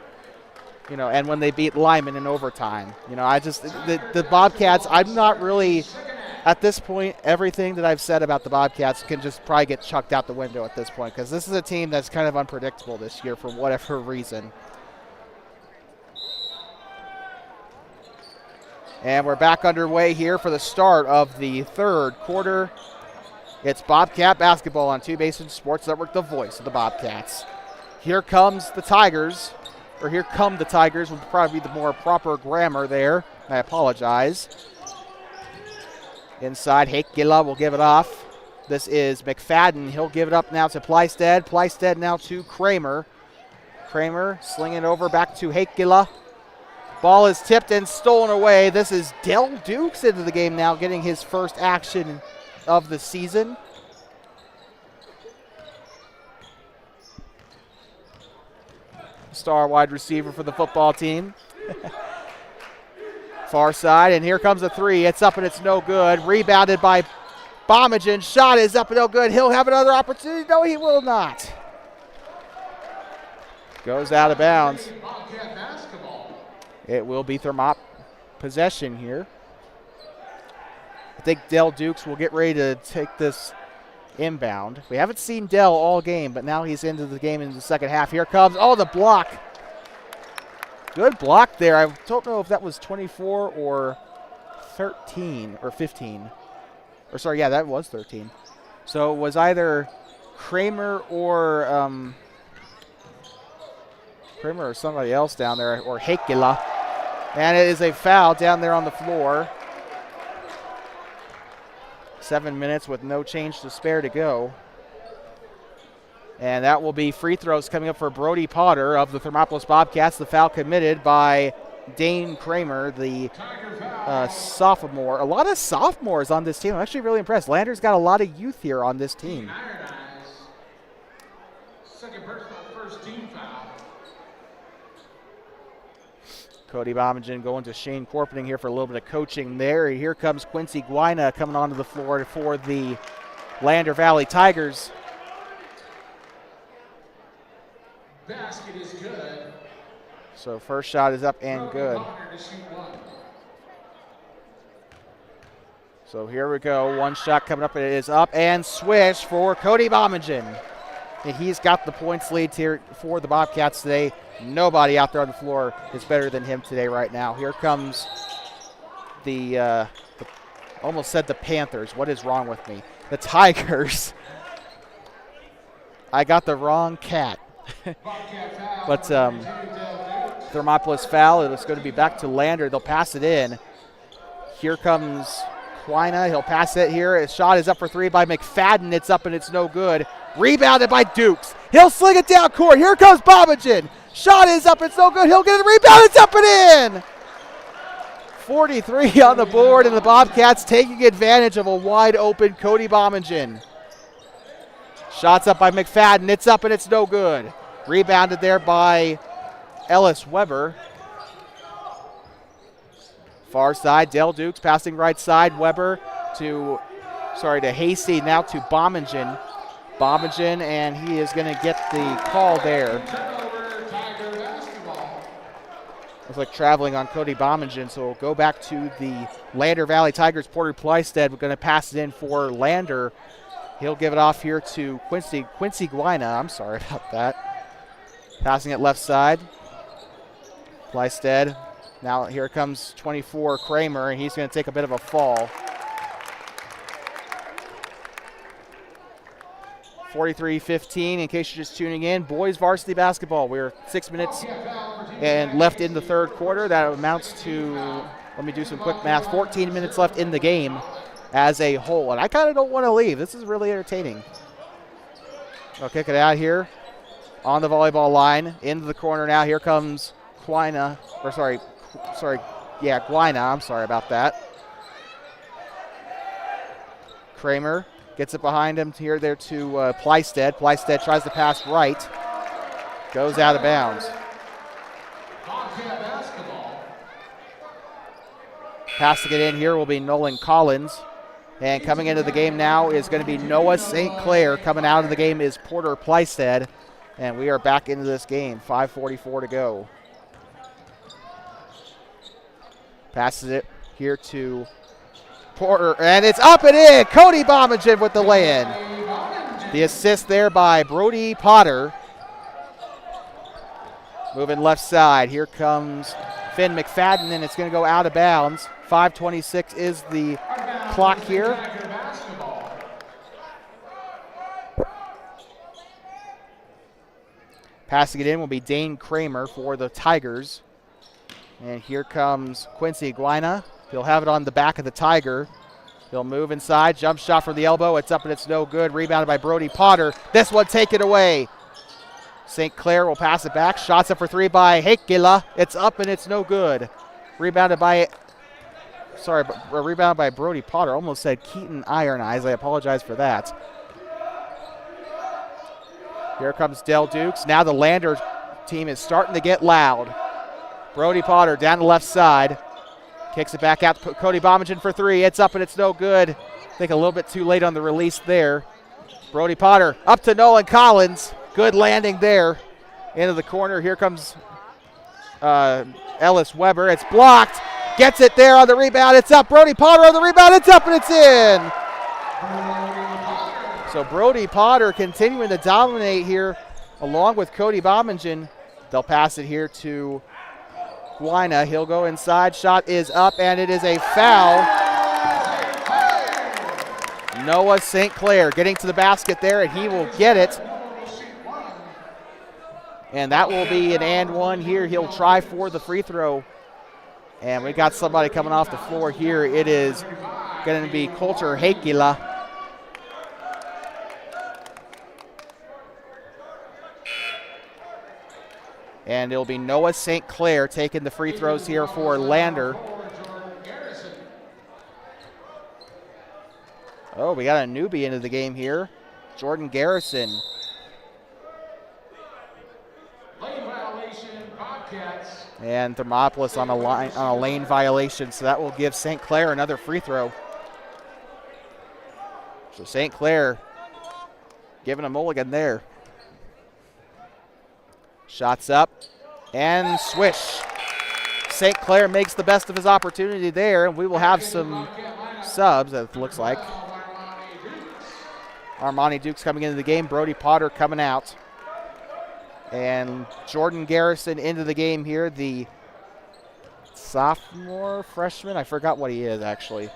Speaker 1: and when they beat Lyman in overtime. The Bobcats, I'm not really, at this point, everything that I've said about the Bobcats can just probably get chucked out the window at this point, because this is a team that's kind of unpredictable this year for whatever reason. And we're back underway here for the start of the third quarter. It's Bobcat basketball on Two Basin Sports Network, the voice of the Bobcats. Here comes the Tigers, or here come the Tigers would probably be the more proper grammar there. I apologize. Inside, Hakela will give it off. This is McFadden. He'll give it up now to Plysted. Plysted now to Kramer. Kramer slinging it over back to Hakela. Ball is tipped and stolen away. This is Del Dukes into the game now, getting his first action of the season. Star wide receiver for the football team. Far side, and here comes a three. It's up and it's no good. Rebounded by Bomagen. Shot is up and no good. He'll have another opportunity. No, he will not. Goes out of bounds. It will be Thermop possession here. I think Del Dukes will get ready to take this inbound. We haven't seen Del all game, but now he's into the game in the second half. Here comes, the block. Good block there. I don't know if that was 24 or 13 or 15. Or sorry, yeah, that was 13. So it was either Kramer or somebody else down there, or Hakela. And it is a foul down there on the floor. 7 minutes with no change to spare to go. And that will be free throws coming up for Brody Potter of the Thermopolis Bobcats. The foul committed by Dane Kramer, the sophomore. A lot of sophomores on this team. I'm actually really impressed. Lander's got a lot of youth here on this team.
Speaker 2: Second personal, first team foul.
Speaker 1: Cody Bomagen going to Shane Corpening here for a little bit of coaching there. Here comes Quincy Guina coming onto the floor for the Lander Valley Tigers.
Speaker 2: Basket is good.
Speaker 1: So first shot is up and good. So here we go. One shot coming up. It is up and swish for Cody Bomagen. And he's got the points lead here for the Bobcats today. Nobody out there on the floor is better than him today right now. Here comes almost said the Panthers. What is wrong with me? The Tigers. I got the wrong cat. But Thermopolis foul. It's going to be back to Lander. They'll pass it in. Here comes Quina. He'll pass it here. His shot is up for three by McFadden. It's up and it's no good. Rebounded by Dukes. He'll sling it down court. Here comes Bomagen. Shot is up. It's no good. He'll get a rebound. It's up and in. 43 on the board, and the Bobcats taking advantage of a wide open Cody Bomagen. Shots up by McFadden. It's up and it's no good. Rebounded there by Ellis Weber. Far side, Del Dukes passing right side. Weber to Hasty, now to Bomagen. Bomagen, and he is going to get the call there. Looks like traveling on Cody Bomagen, so we'll go back to the Lander Valley Tigers. Porter Plysted, we're going to pass it in for Lander. He'll give it off here to Quincy Guina. I'm sorry about that. Passing it left side. Plysted Now here comes 24 Kramer, and he's going to take a bit of a fall. 43-15, in case you're just tuning in, boys varsity basketball. We're 6 minutes and left in the third quarter. That amounts to, let me do some quick math, 14 minutes left in the game as a whole. And I kind of don't want to leave. This is really entertaining. I'll kick it out here on the volleyball line. Into the corner now. Here comes Gwina. I'm sorry about that. Kramer gets it behind him here there to Plysted. Plysted tries to pass right. Goes out of bounds. Passing it in here will be Nolan Collins. And coming into the game now is going to be Noah St. Clair. Coming out of the game is Porter Plysted. And we are back into this game. 5:44 to go. Passes it here to Porter, and it's up and in. Cody Bommingen with the lay-in. The assist there by Brody Potter. Moving left side. Here comes Finn McFadden, and it's going to go out of bounds. 5:26 is the clock here. Passing it in will be Dane Kramer for the Tigers. And here comes Quincy Gwina. He'll have it on the back of the Tiger. He'll move inside. Jump shot from the elbow. It's up and it's no good. Rebounded by Brody Potter. This one taken away. St. Clair will pass it back. Shots up for three by Heikkila. It's up and it's no good. Rebounded by Brody Potter. Almost said Keaton Iron Eyes. I apologize for that. Here comes Del Dukes. Now the Lander team is starting to get loud. Brody Potter down the left side. Kicks it back out to Cody Bommingen for three. It's up and it's no good. I think a little bit too late on the release there. Brody Potter up to Nolan Collins. Good landing there. Into the corner. Here comes Ellis Weber. It's blocked. Gets it there on the rebound. It's up. Brody Potter on the rebound. It's up and it's in. So Brody Potter continuing to dominate here along with Cody Bommingen. They'll pass it here to Gwina. He'll go inside. Shot is up, and it is a foul. Noah St. Clair getting to the basket there, and he will get it. And that will be an and one here. He'll try for the free throw. And we got somebody coming off the floor here. It is going to be Coulter Heikkila. And it'll be Noah St. Clair taking the free throws here for Lander. Oh, we got a newbie into the game here. Jordan Garrison.
Speaker 2: Lane violation, Bobcats.
Speaker 1: And Thermopolis on a lane violation, so that will give St. Clair another free throw. So St. Clair giving a mulligan there. Shots up and swish. St. Clair makes the best of his opportunity there, and we will have some subs, it looks like. Armani Dukes coming into the game. Brody Potter coming out. And Jordan Garrison into the game here, the sophomore, freshman. I forgot what he is, actually.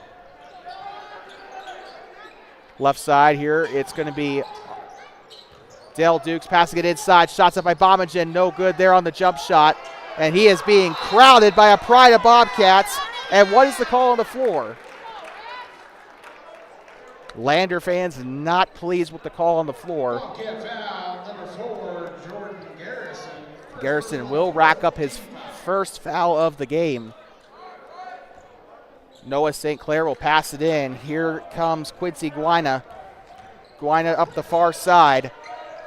Speaker 1: Left side here, it's going to be Del Dukes passing it inside. Shots up by Bommingen. No good there on the jump shot. And he is being crowded by a pride of Bobcats. And what is the call on the floor? Lander fans not pleased with the call on the floor.
Speaker 2: Foul, number 4, Jordan Garrison.
Speaker 1: Garrison will rack up his first foul of the game. Noah St. Clair will pass it in. Here comes Quincy Gwina. Gwina up the far side.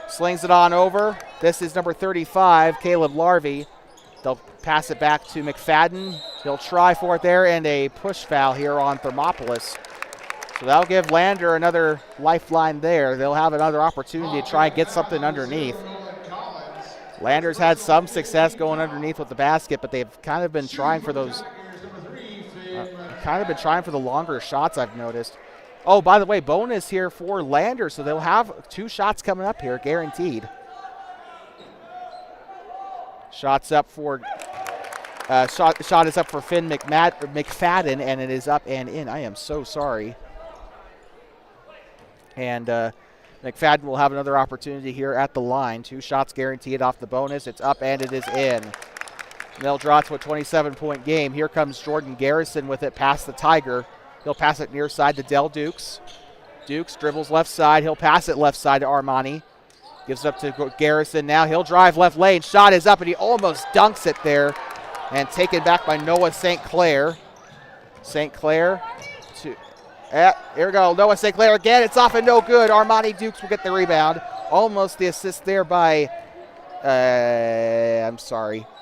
Speaker 1: Slings it on over. This is number 35, Caleb Larvey. They'll pass it back to McFadden. He'll try for it there, and a push foul here on Thermopolis. So that'll give Lander another lifeline there. They'll have another opportunity to try and get something underneath. Lander's had some success going underneath with the basket, but they've kind of been trying for those, the longer shots, I've noticed. Oh, by the way, bonus here for Lander, so they'll have 2 shots coming up here, guaranteed. Shots up for Shot is up for Finn McFadden, and it is up and in. I am so sorry. And McFadden will have another opportunity here at the line. 2 shots guaranteed off the bonus. It's up and it is in. They'll draw to a 27-point game. Here comes Jordan Garrison with it past the Tiger. He'll pass it near side to Del Dukes. Dukes dribbles left side. He'll pass it left side to Armani. Gives it up to Garrison now. He'll drive left lane. Shot is up, and he almost dunks it there. And taken back by Noah St. Clair. St. Clair to... here we go. Noah St. Clair again. It's off and no good. Armani Dukes will get the rebound. Almost the assist there by...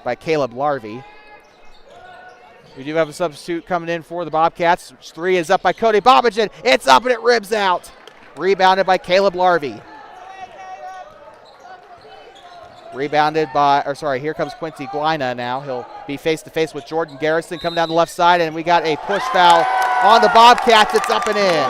Speaker 1: by Caleb Larvey. We do have a substitute coming in for the Bobcats. 3 is up by Cody Bobbingen. It's up and it ribs out. Rebounded by Caleb Larvey. Here comes Quincy Guina now. He'll be face-to-face with Jordan Garrison coming down the left side, and we got a push foul on the Bobcats. It's up and in.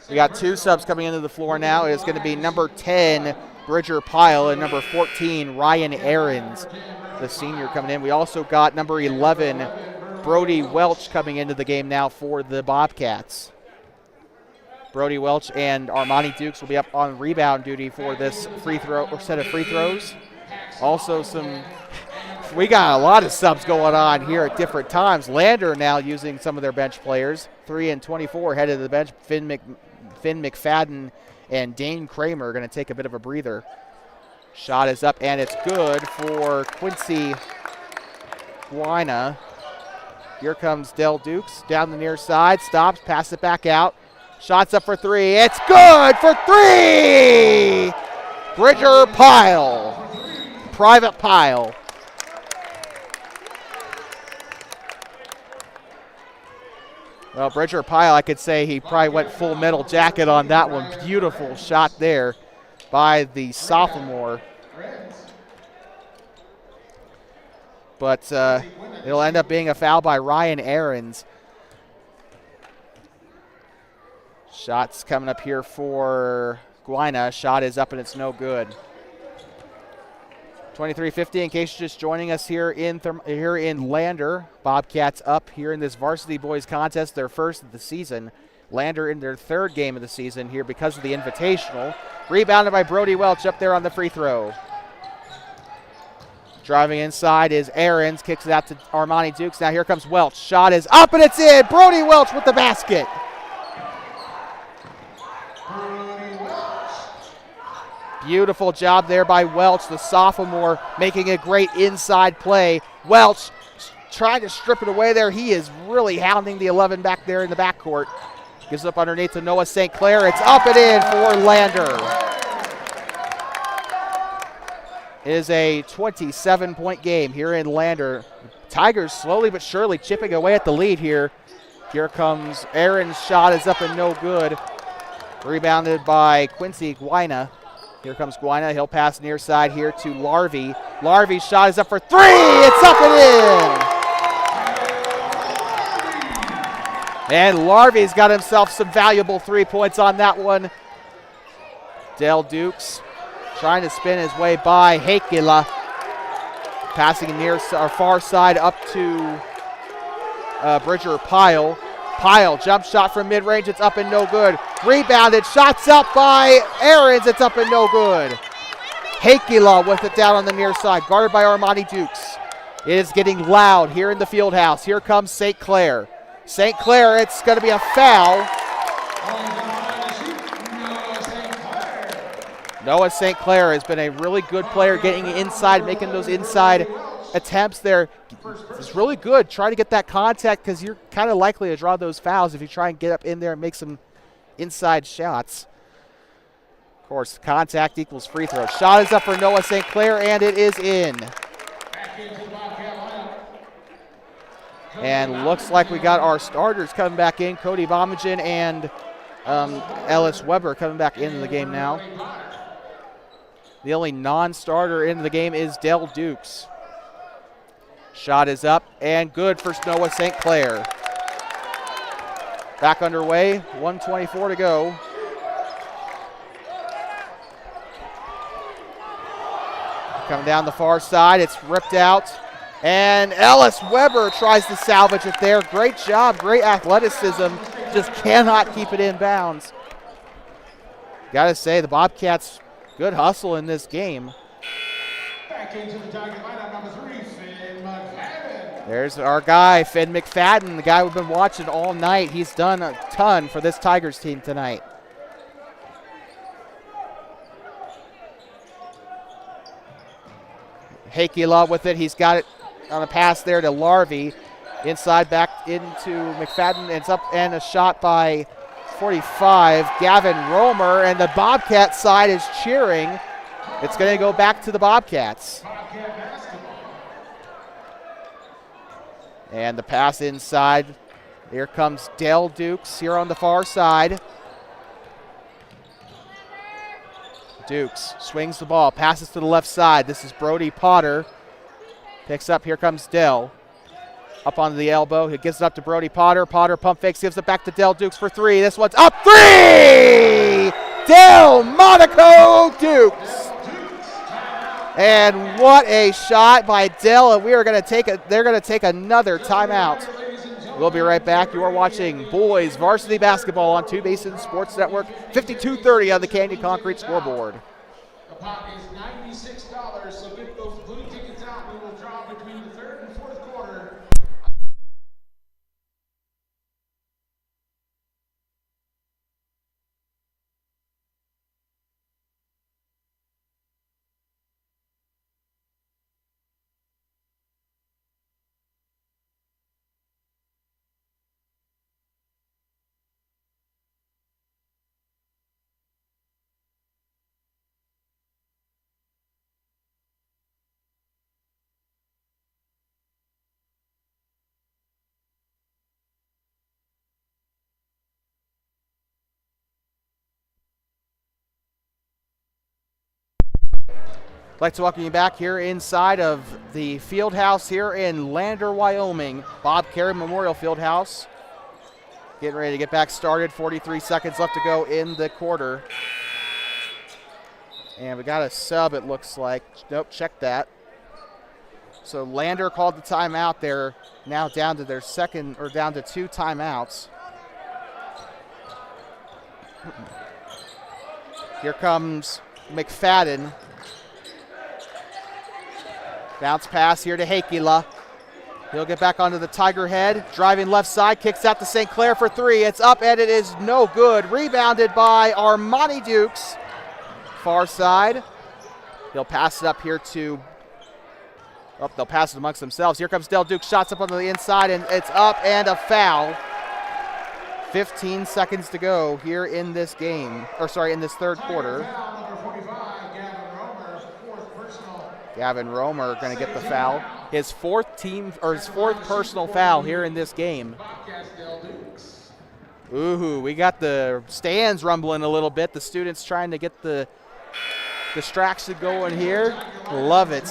Speaker 1: We got 2 subs coming into the floor now. It's going to be number 10, Bridger Pyle, and number 14, Ryan Ahrens, the senior, coming in. We also got number 11, Brody Welch, coming into the game now for the Bobcats. Brody Welch and Armani Dukes will be up on rebound duty for this free throw or set of free throws. Also we got a lot of subs going on here at different times. Lander now using some of their bench players. 3 and 24 headed to the bench. Finn McFadden and Dane Kramer are going to take a bit of a breather. Shot is up and it's good for Quincy Guina. Here comes Del Dukes down the near side. Stops, pass it back out. Shots up for 3. It's good for 3! Bridger Pyle. Private Pyle. Well, Bridger Pyle, I could say he probably went full metal jacket on that one. Beautiful shot there by the sophomore. But it'll end up being a foul by Ryan Ahrens. Shots coming up here for Guina. Shot is up and it's no good. 23-50 in case you're just joining us here in Lander. Bobcats up here in this varsity boys contest, their first of the season. Lander in their 3rd game of the season here because of the invitational. Rebounded by Brody Welch up there on the free throw. Driving inside is Ahrens, kicks it out to Armani Dukes. Now here comes Welch. Shot is up and it's in. Brody Welch with the basket. Beautiful job there by Welch, the sophomore, making a great inside play. Welch trying to strip it away there. He is really hounding the 11 back there in the backcourt. Gives up underneath to Noah St. Clair. It's up and in for Lander. It is a 27-point game here in Lander. Tigers slowly but surely chipping away at the lead here. Here comes Aaron's shot is up and no good. Rebounded by Quincy Guina. Here comes Guina. He'll pass near side here to Larvey. Larvey's shot is up for 3. It's up and in. And Larvey's got himself some valuable 3 points on that one. Del Dukes trying to spin his way by Heikkila. Passing near our far side up to Bridger Pyle. Pyle, jump shot from mid-range. It's up and no good. Rebounded. Shots up by Ahrens. It's up and no good. Heikkila with it down on the near side. Guarded by Armani Dukes. It is getting loud here in the Fieldhouse. Here comes St. Clair. St. Clair, it's going to be a foul. Noah St. Clair has been a really good player getting inside, making those inside attempts there. It's really good. Try to get that contact because you're kind of likely to draw those fouls if you try and get up in there and make some inside shots. Of course, contact equals free throw. Shot is up for Noah St. Clair, and it is in. And looks like we got our starters coming back in. Cody Bombingen and Ellis Weber coming back into the game now. The only non-starter in the game is Del Dukes. Shot is up and good for Noah St. Clair. Back underway, 1:24 to go. Coming down the far side, it's ripped out. And Ellis Weber tries to salvage it there. Great job, great athleticism. Just cannot keep it in bounds. Got to say, the Bobcats, good hustle in this game.
Speaker 2: Back into the target lineup, number 3, Finn McFadden.
Speaker 1: There's our guy, Finn McFadden, the guy we've been watching all night. He's done a ton for this Tigers team tonight. Hakela with it. He's got it on a pass there to Larvey. Inside back into McFadden. It's up and a shot by 45, Gavin Romer, and the Bobcat side is cheering. It's going to go back to the Bobcats.
Speaker 2: Bobcat basketball.
Speaker 1: And the pass inside. Here comes Dell Dukes here on the far side. Dukes swings the ball, passes to the left side. This is Brody Potter. Picks up, here comes Dell. Up onto the elbow, he gives it up to Brody Potter. Potter pump fakes, gives it back to Dell Dukes for 3. This one's up, 3! Dell Monaco Dukes. And what a shot by Dell, and they're going to take another timeout. We'll be right back. You are watching boys varsity basketball on Two Basins Sports Network, 52:30 on the Canyon Concrete scoreboard.
Speaker 2: The pot is $96, so get those blue tickets out. We will draw between the third and fourth quarter.
Speaker 1: I'd like to welcome you back here inside of the Fieldhouse here in Lander, Wyoming. Bob Carey Memorial Fieldhouse. Getting ready to get back started. 43 seconds left to go in the quarter. And we got a sub, it looks like. Nope, check that. So Lander called the timeout. They're now down to their second, or down to 2 timeouts. Here comes McFadden. Bounce pass here to Hakela. He'll get back onto the Tiger head. Driving left side, kicks out to St. Clair for 3. It's up and it is no good. Rebounded by Armani Dukes. Far side. He'll pass it up here to, they'll pass it amongst themselves. Here comes Del Dukes, shots up on the inside, and it's up and a foul. 15 seconds to go here in this game, in this third quarter.
Speaker 2: Number 45, Gavin Romer, fourth personal.
Speaker 1: Gavin Romer going to get the foul. His fourth personal foul here in this game.
Speaker 2: Bobcats, Del Dukes.
Speaker 1: Ooh, we got the stands rumbling a little bit. The students trying to get the distraction going here. Love it.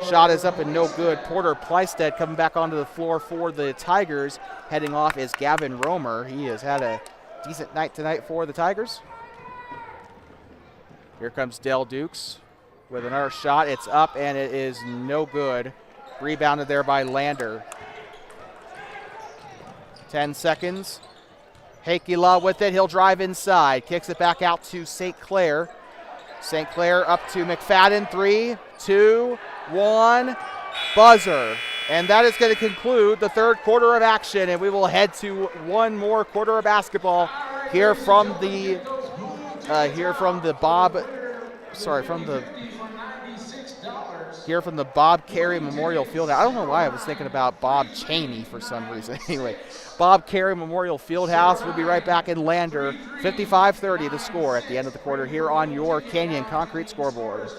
Speaker 1: Shot is up and no good. Porter Pleisted coming back onto the floor for the Tigers. Heading off is Gavin Romer. He has had a decent night tonight for the Tigers. Here comes Del Dukes with another shot. It's up and it is no good. Rebounded there by Lander. 10 seconds. Hakela with it. He'll drive inside. Kicks it back out to St. Clair. St. Clair up to McFadden. 3, 2, 1. Buzzer. And that is going to conclude the third quarter of action. And we will head to one more quarter of basketball here from the Bob Carey Memorial Fieldhouse. I don't know why I was thinking about Bob Cheney for some reason. Anyway, Bob Carey Memorial Fieldhouse. We'll be right back in Lander. 55-30 the score at the end of the quarter here on your Canyon Concrete scoreboard.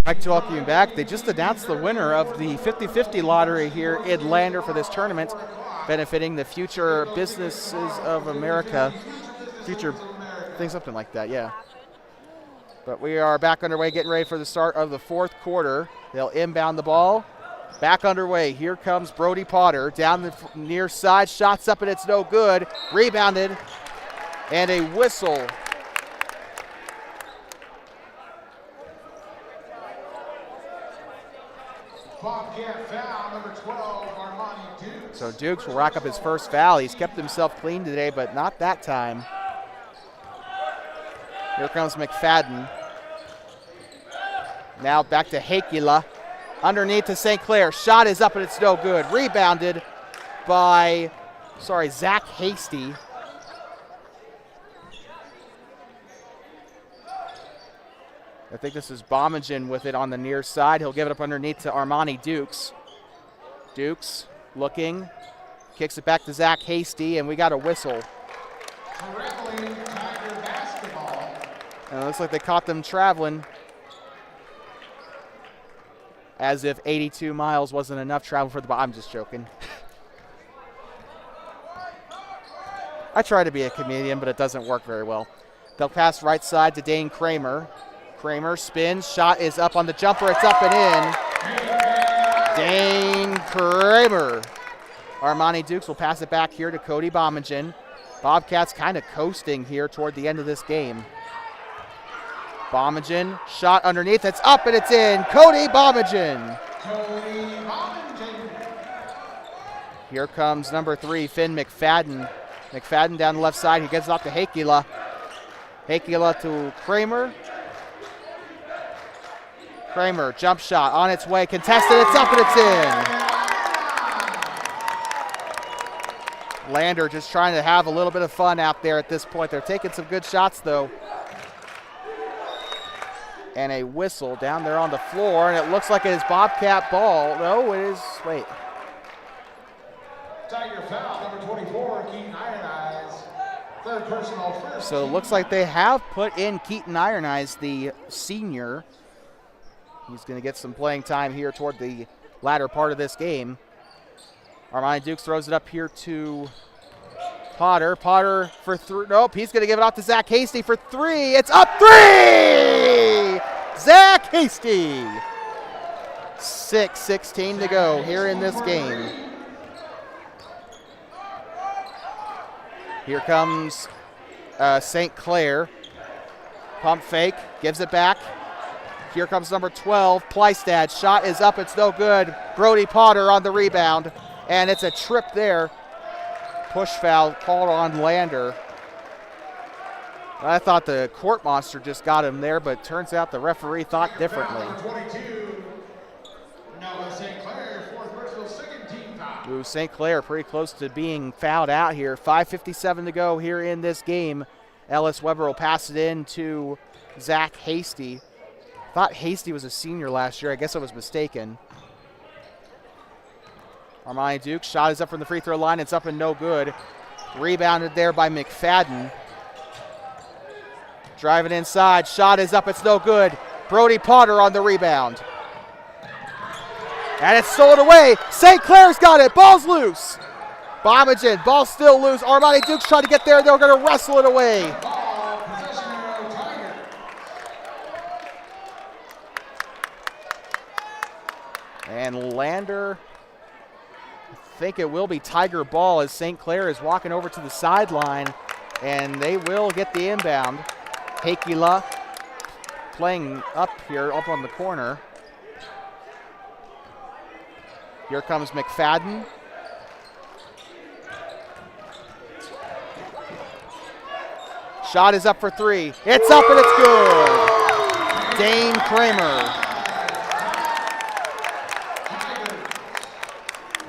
Speaker 1: I'd like to welcome you back. They just announced the winner of the 50-50 lottery here in Lander for this tournament, benefiting the Future Businesses of America. Future thing, something like that, yeah. But we are back underway, getting ready for the start of the fourth quarter. They'll inbound the ball. Back underway. Here comes Brody Potter down the near side. Shots up and it's no good. Rebounded. And a whistle.
Speaker 2: Bobcat foul, number 12, Armani Dukes.
Speaker 1: So Dukes will rack up his first foul. He's kept himself clean today, but not that time. Here comes McFadden. Now back to Hakila. Underneath to St. Clair. Shot is up and it's no good. Rebounded by, Zach Hasty. I think this is Bommingen with it on the near side. He'll give it up underneath to Armani Dukes. Dukes looking. Kicks it back to Zach Hasty, and we got a whistle.
Speaker 2: Traveling Tiger basketball.
Speaker 1: And it looks like they caught them traveling. As if 82 miles wasn't enough travel for the ball. I'm just joking. I try to be a comedian, but it doesn't work very well. They'll pass right side to Dane Kramer. Kramer spins. Shot is up on the jumper. It's up and in. Dane Kramer. Armani Dukes will pass it back here to Cody Bommingen. Bobcats kind of coasting here toward the end of this game. Bommingen, shot underneath, it's up and it's in. Cody Bommingen.
Speaker 2: Cody Bommingen.
Speaker 1: Here comes number 3, Finn McFadden. McFadden down the left side, he gets it off to Hakila. Hakila to Kramer. Kramer, jump shot on its way, contested, it's up and it's in. Lander just trying to have a little bit of fun out there at this point. They're taking some good shots though. And a whistle down there on the floor, and it looks like it is Bobcat ball. No, it is, wait.
Speaker 2: Tiger foul, number 24, Keaton Ironeyes. Third personal first.
Speaker 1: So it looks like they have put in Keaton Ironeyes, the senior. He's going to get some playing time here toward the latter part of this game. Armani Dukes throws it up here to Potter. Potter for 3. Nope, he's going to give it off to Zach Hasty for 3. It's up 3! Zach Hasty. 6:16 to go here in this game. Here comes St. Clair. Pump fake, gives it back. Here comes number 12, Plystad. Shot is up, it's no good. Brody Potter on the rebound, and it's a trip there. Push foul called on Lander. I thought the court monster just got him there, but turns out the referee thought differently.
Speaker 2: 22, Noah St. Clair, fourth personal, second team foul.
Speaker 1: Ooh, St. Clair pretty close to being fouled out here. 5:57 to go here in this game. Ellis Weber will pass it in to Zach Hasty. Thought Hasty was a senior last year. I guess I was mistaken. Armani Dukes, shot is up from the free throw line. It's up and no good. Rebounded there by McFadden. Driving inside, shot is up, it's no good. Brody Potter on the rebound. And it's stolen away. St. Clair's got it, ball's loose. Bommingen, ball still loose. Armani Dukes trying to get there, they're gonna wrestle it away.
Speaker 2: Ball, possession arrow, Tiger.
Speaker 1: And Lander, I think it will be Tiger ball as St. Clair is walking over to the sideline, and they will get the inbound. Hakila playing up here, up on the corner. Here comes McFadden. Shot is up for 3. It's up and it's good. Dane Kramer.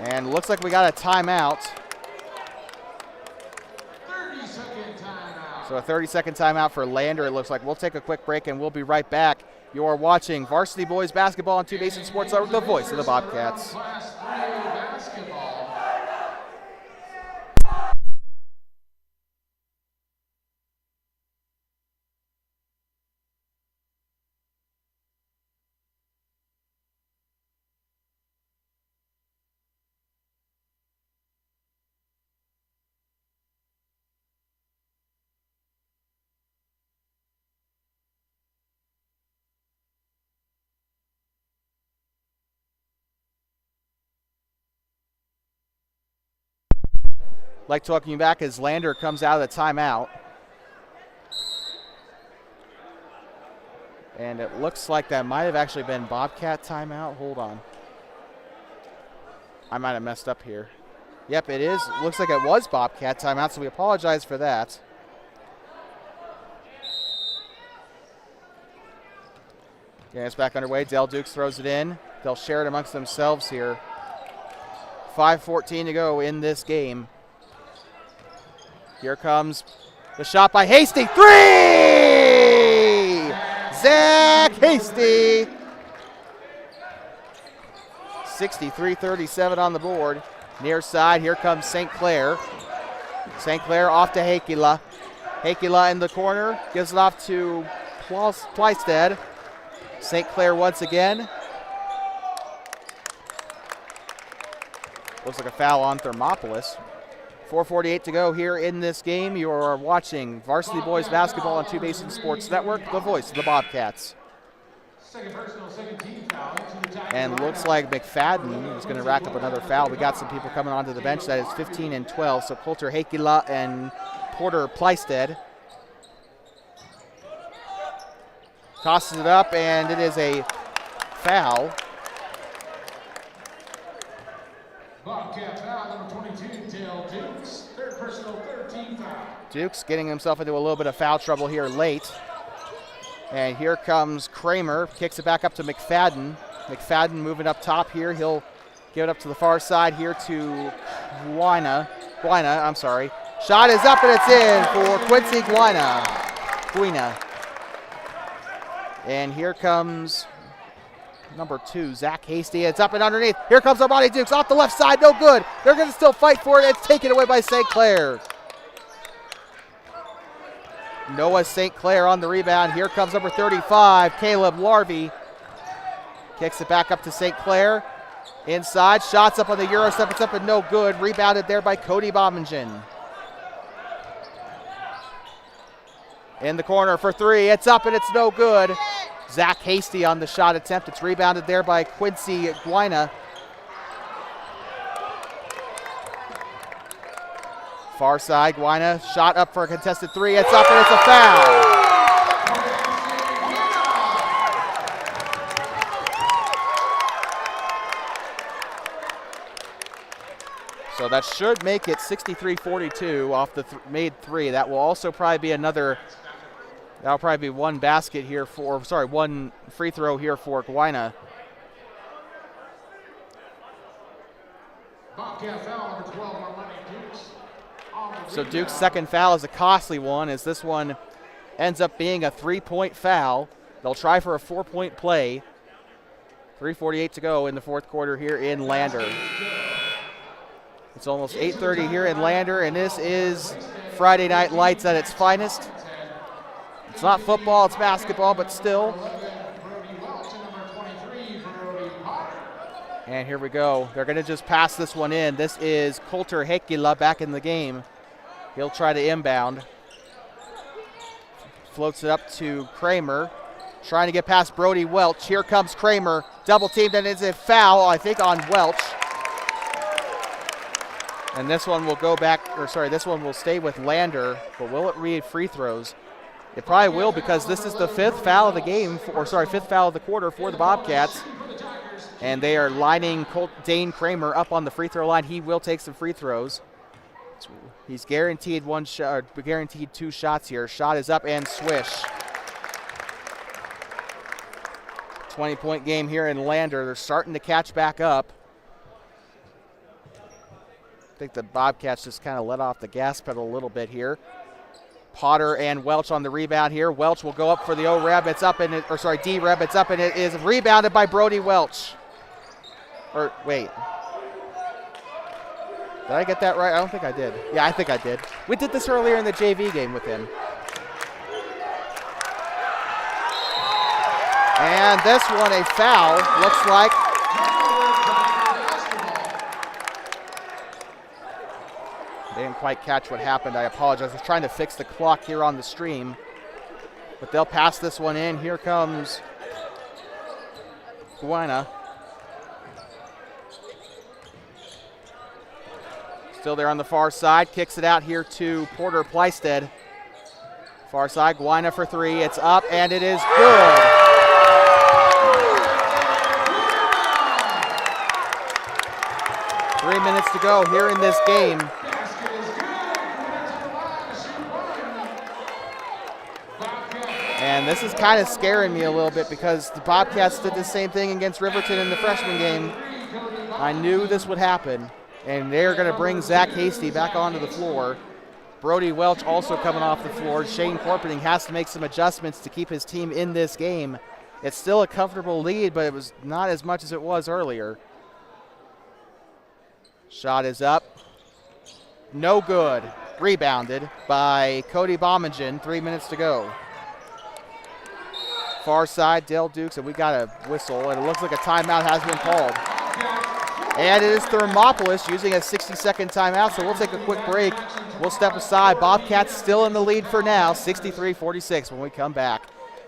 Speaker 1: And looks like we got a timeout.
Speaker 2: 30-second timeout.
Speaker 1: So a 30-second timeout for Lander. It looks like we'll take a quick break and we'll be right back. You're watching Varsity Boys Basketball on 2 Basin Sports, the voice of the Bobcats.
Speaker 2: Class 3 basketball.
Speaker 1: like to welcome you back as Lander comes out of the timeout. And it looks like that might have actually been Bobcat timeout. Hold on. I might have messed up here. Yep, it is. Looks like it was Bobcat timeout, so we apologize for that. Getting us back underway. Del Dukes throws it in. They'll share it amongst themselves here. 5:14 to go in this game. Here comes the shot by Hasty. 3! Zach Hasty. 63-37 on the board. Near side, here comes St. Clair. St. Clair off to Hakila. Hakila in the corner, gives it off to Plysted. St. Clair once again. Looks like a foul on Thermopolis. 4:48 to go here in this game. You are watching Varsity Boys Basketball on Two Basin Sports Network, the voice of the Bobcats.
Speaker 2: Second personal, second team foul.
Speaker 1: And looks like McFadden is going to rack up another foul. We got some people coming onto the bench. That is 15 and 12. So Coulter Hakila and Porter Plysted. Tosses it up, and it is a foul.
Speaker 2: Bobcat foul, number 22, Del Dukes. Third personal, third team foul.
Speaker 1: Dukes getting himself into a little bit of foul trouble here late. And here comes Kramer, kicks it back up to McFadden. McFadden moving up top here. He'll give it up to the far side here to Guina. Shot is up and it's in for Quincy Guina. And here comes number 2, Zach Hasty. It's up and underneath. Here comes Armani Dukes off the left side. No good. They're going to still fight for it. It's taken away by St. Clair. Noah St. Clair on the rebound. Here comes number 35, Caleb Larvey. Kicks it back up to St. Clair. Inside, shots up on the Euro step. It's up and no good. Rebounded there by Cody Bobbingen. In the corner for 3. It's up and it's no good. Zach Hasty on the shot attempt. It's rebounded there by Quincy Guina. Far side, Guina, shot up for a contested 3. It's up and it's a foul. So that should make it 63-42 off the made 3. That will also probably be that'll probably be one basket here one free throw here for Guina.
Speaker 2: Bobcat foul, number 12, Armani Dukes.
Speaker 1: So Duke's second foul is a costly one, as this one ends up being a 3-point foul. They'll try for a 4-point play. 3:48 to go in the fourth quarter here in Lander. It's almost 8:30 here in Lander, and this is Friday Night Lights at its finest. It's not football, it's basketball, but still. And here we go. They're going to just pass this one in. This is Coulter Hakila back in the game. He'll try to inbound. Floats it up to Kramer. Trying to get past Brody Welch. Here comes Kramer. Double teamed, and it's a foul, I think, on Welch. And this one will this one will stay with Lander, but will it read free throws? It probably will, because this is the fifth foul of the game, fifth foul of the quarter for the Bobcats. And they are lining Dane Kramer up on the free throw line. He will take some free throws. He's guaranteed guaranteed 2 shots here. Shot is up and swish. 20-point game here in Lander. They're starting to catch back up. I think the Bobcats just kind of let off the gas pedal a little bit here. Potter and Welch on the rebound here. Welch will go up for the O-Reb. It's up and D-Reb. It's up and it is rebounded by Brody Welch. Or wait. Did I get that right? I don't think I did. Yeah, I think I did. We did this earlier in the JV game with him. And this one a foul. Looks like. They didn't quite catch what happened. I apologize. I was trying to fix the clock here on the stream. But they'll pass this one in. Here comes Guina. Still there on the far side. Kicks it out here to Porter Pleisted. Far side, Guina for three. It's up, and it is good. Three minutes to go here in this game. And this is kind of scaring me a little bit because the Bobcats did the same thing against Riverton in the freshman game. I knew this would happen, and they're going to bring Zach Hasty back onto the floor. Brody Welch also coming off the floor. Shane Corpening has to make some adjustments to keep his team in this game. It's still a comfortable lead, but it was not as much as it was earlier. Shot is up. No good. Rebounded by Cody Bommingen. 3 minutes to go. Far side, Dale Dukes, and we got a whistle, and it looks like a timeout has been called. And it is Thermopolis using a 60-second timeout, so we'll take a quick break. We'll step aside. Bobcats still in the lead for now, 63-46 when we come back.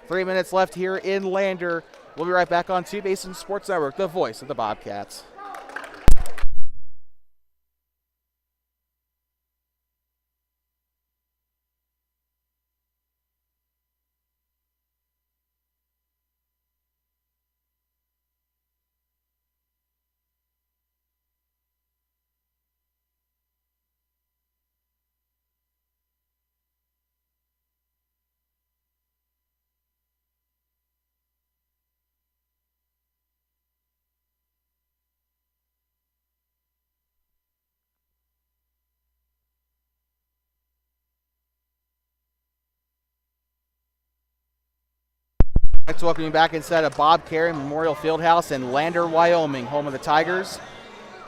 Speaker 1: 3 minutes left here in Lander. We'll be right back on Two-Basin Sports Network, the voice of the Bobcats. I'd like to welcome you back inside of Bob Carey Memorial Fieldhouse in Lander, Wyoming, home of the Tigers.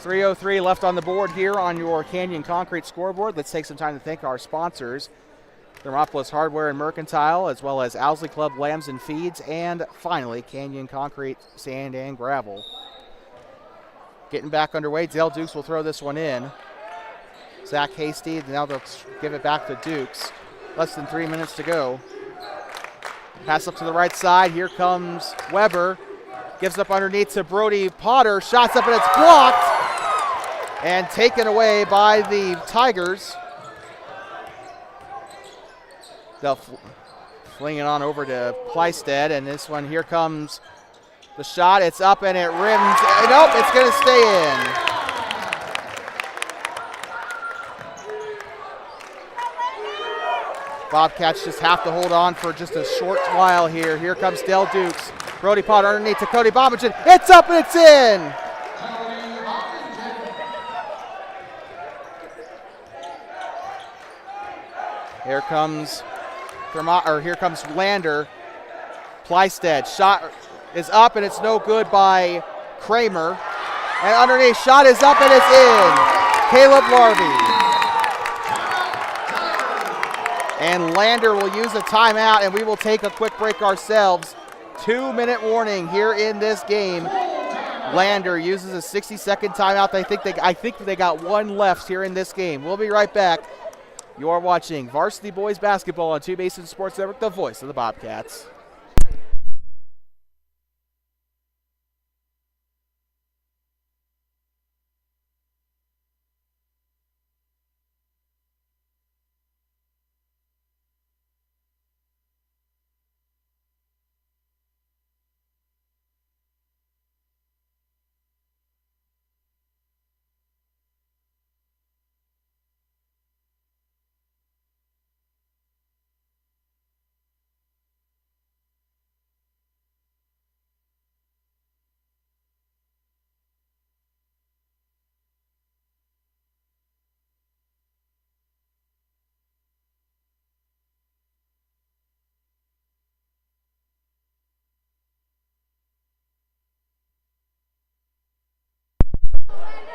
Speaker 1: 3:03 left on the board here on your Canyon Concrete scoreboard. Let's take some time to thank our sponsors, Thermopolis Hardware and Mercantile, as well as Owsley Club Lambs and Feeds, and finally Canyon Concrete Sand and Gravel. Getting back underway, Dale Dukes will throw this one in. Zach Hasty, now they'll give it back to Dukes. Less than 3 minutes to go. Pass up to the right side. Here comes Weber. Gives up underneath to Brody Potter. Shots up and it's blocked. And taken away by the Tigers. They'll fling it on over to Pleisted. And this one, here comes the shot. It's up and it rims. Nope, it's going to stay in. Bobcats just have to hold on for just a short while here. Here comes Dale Dukes. Brody Potter underneath to Cody Bommingen. It's up and it's in. Here comes Lander. Pleisted. Shot is up and it's no good by Kramer. And underneath, shot is up and it's in. Caleb Larby. And Lander will use a timeout, and we will take a quick break ourselves. 2-minute warning here in this game. Lander uses a 60-second timeout. I think they got one left here in this game. We'll be right back. You are watching Varsity Boys Basketball on Two-Basin Sports Network, the voice of the Bobcats.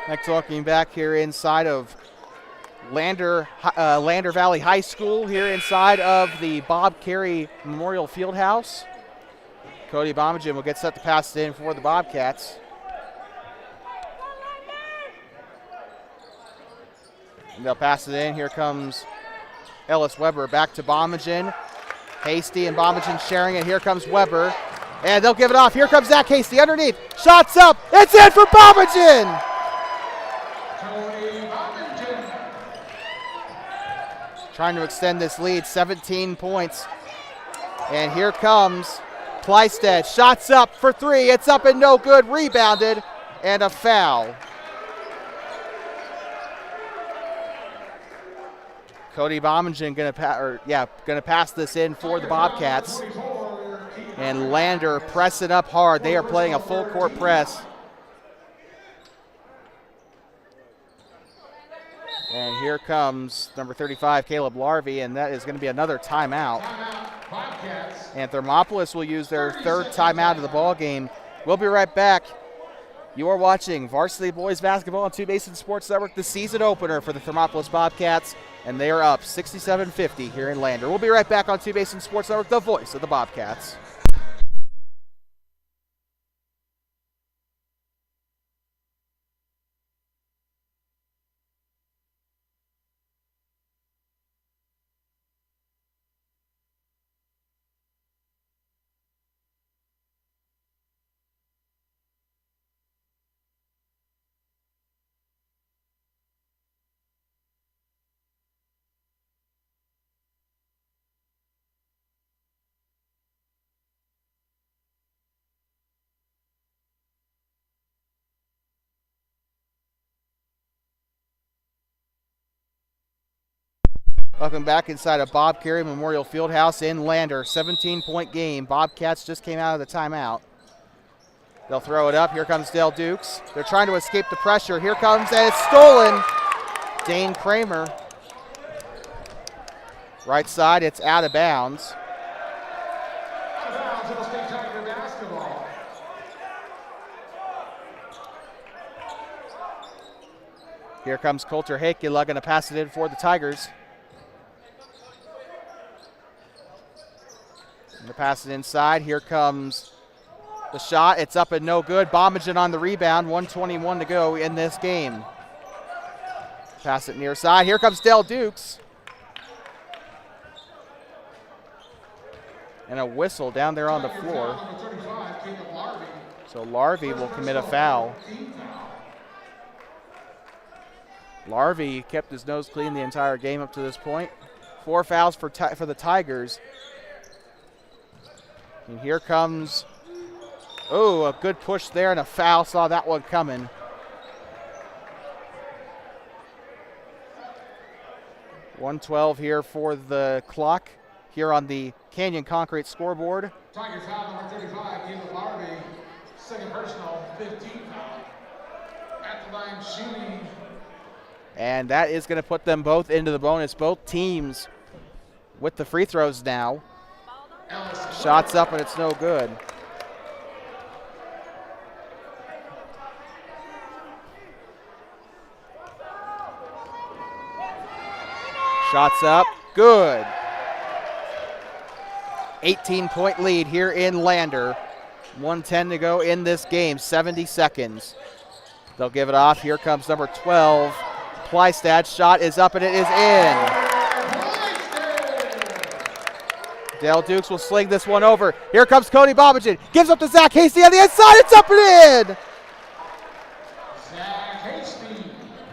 Speaker 1: Next, walking back here inside of Lander Valley High School, here inside of the Bob Carey Memorial Fieldhouse. Cody Bommingen will get set to pass it in for the Bobcats. And they'll pass it in. Here comes Ellis Weber back to Bommingen. Hasty and Bommingen sharing it. Here comes Weber. And they'll give it off. Here comes Zach Hasty underneath. Shots up. It's in for Bommingen. trying to extend this lead, 17 points. And here comes Plysted. Shots up for three. It's up and no good. Rebounded and a foul. Cody Bommingen gonna pass this in for the Bobcats. And Lander pressing up hard. They are playing a full court press. And here comes number 35, Caleb Larvey, and that is going to be another timeout. And Thermopolis will use their third timeout of the ball game. We'll be right back. You are watching Varsity Boys Basketball on Two Basin Sports Network, the season opener for the Thermopolis Bobcats, and they are up 67-50 here in Lander. We'll be right back on Two Basin Sports Network, the voice of the Bobcats. Welcome back inside of Bob Carey Memorial Fieldhouse in Lander. 17-point game. Bobcats just came out of the timeout. They'll throw it up. Here comes Dale Dukes. They're trying to escape the pressure. Here comes, and it's stolen. Dane Kramer. Right side, it's out of bounds.
Speaker 2: Out of bounds, it'll stay Tiger basketball.
Speaker 1: Here comes Coulter Hakula, going to pass it in for the Tigers. Going to pass it inside. Here comes the shot. It's up and no good. Bommingen on the rebound. 1:21 to go in this game. Pass it near side. Here comes Dale Dukes. And a whistle down there on the floor. So Larvey will commit a foul. Larvey kept his nose clean the entire game up to this point. 4 fouls for the Tigers. And here comes, a good push there and a foul. Saw that one coming. .112 here for the clock here on the Canyon Concrete scoreboard.
Speaker 2: Tigers foul number 35, Caleb Larvey, second personal, 15 foul. At the line shooting.
Speaker 1: And that is going to put them both into the bonus. Both teams with the free throws now. Shots up and it's no good. Shots up, good. 18-point lead here in Lander. 1:10 to go in this game, 70 seconds. They'll give it off. Here comes number 12. Plystad, shot is up and it is in. Dale Dukes will sling this one over. Here comes Cody Bommingen. Gives up to Zach Hasty on the inside. It's up and in.
Speaker 2: Zach Hasty.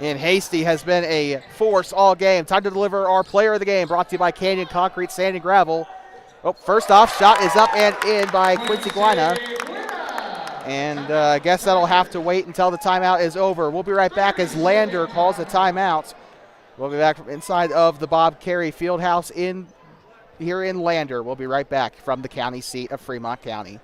Speaker 1: And Hasty has been a force all game. Time to deliver our player of the game. Brought to you by Canyon Concrete, Sand and Gravel. Oh, first off, shot is up and in by Quincy Guina. And I guess that'll have to wait until the timeout is over. We'll be right back as Lander calls a timeout. We'll be back from inside of the Bob Carey Fieldhouse here in Lander. We'll be right back from the county seat of Fremont County.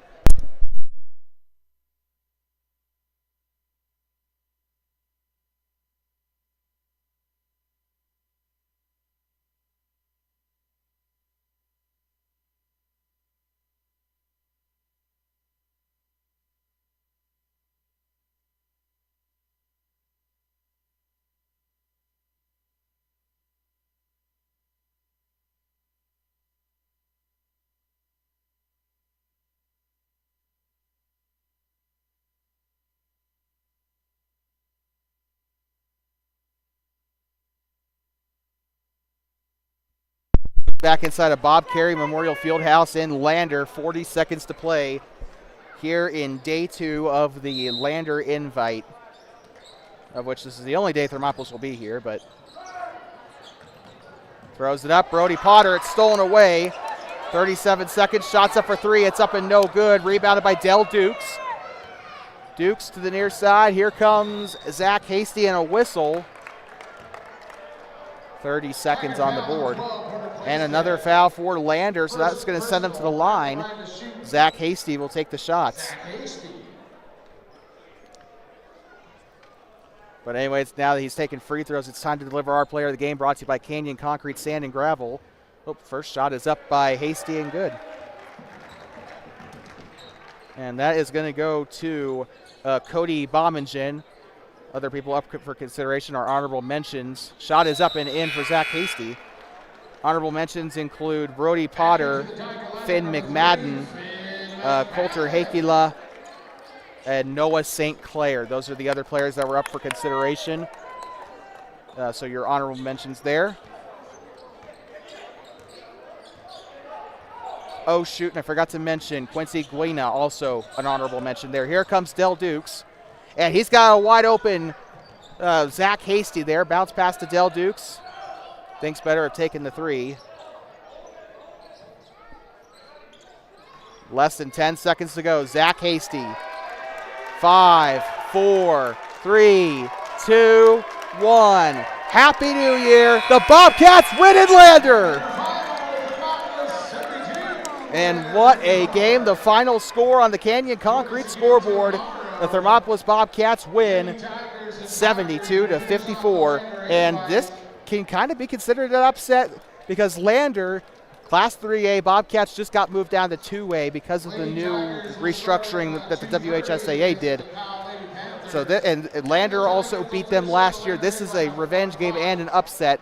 Speaker 1: Back inside of Bob Carey Memorial Fieldhouse in Lander. 40 seconds to play here in day 2 of the Lander Invite, of which this is the only day Thermopolis will be here, but Throws it up, Brody Potter, it's stolen away. 37 seconds, shots up for three, it's up and no good. Rebounded by Del Dukes. Dukes to the near side, here comes Zach Hasty and a whistle. 30 seconds on the board. And another foul for Lander, so that's going to send them to the line. Zach Hasty will take the shots. But anyways, now that he's taken free throws, it's time to deliver our player of the game, brought to you by Canyon Concrete, Sand, and Gravel. Oh, first shot is up by Hasty and good. And that is going to go to Cody Bommingen. Other people up for consideration are honorable mentions. Shot is up and in for Zach Hasty. Honorable mentions include Brody Potter, Finn McMadden, Coulter Hakila, and Noah St. Clair. Those are the other players that were up for consideration. So your honorable mentions there. Oh, shoot, and I forgot to mention Quincy Guina, also an honorable mention there. Here comes Del Dukes, and he's got a wide open Zach Hasty there. Bounce pass to Del Dukes. Thinks better of taking the three. Less than 10 seconds to go. Zach Hasty. 5, 4, 3, 2, 1. Happy New Year. The Bobcats win in Lander. And what a game. The final score on the Canyon Concrete scoreboard. The Thermopolis Bobcats win 72-54. And this can kind of be considered an upset because Lander, Class 3A Bobcats, just got moved down to 2A because of the new restructuring that the WHSAA did. So and Lander also beat them last year. This is a revenge game and an upset.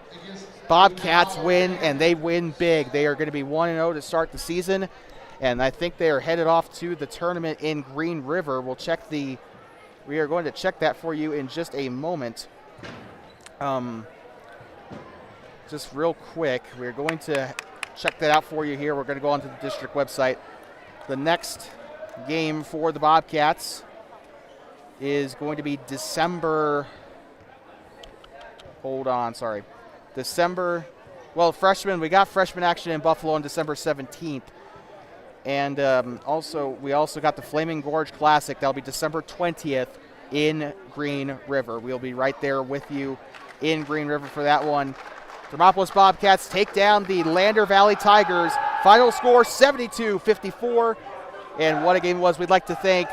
Speaker 1: Bobcats win, and they win big. They are going to be 1-0 to start the season, and I think they are headed off to the tournament in Green River. We are going to check that for you in just a moment. Just real quick, we're going to check that out for you here. We're going to go onto the district website. The next game for the Bobcats is going to be December. Freshman. We got freshman action in Buffalo on December 17th. And we also got the Flaming Gorge Classic. That'll be December 20th in Green River. We'll be right there with you in Green River for that one. Thermopolis Bobcats take down the Lander Valley Tigers. Final score 72-54. And what a game it was. We'd like to thank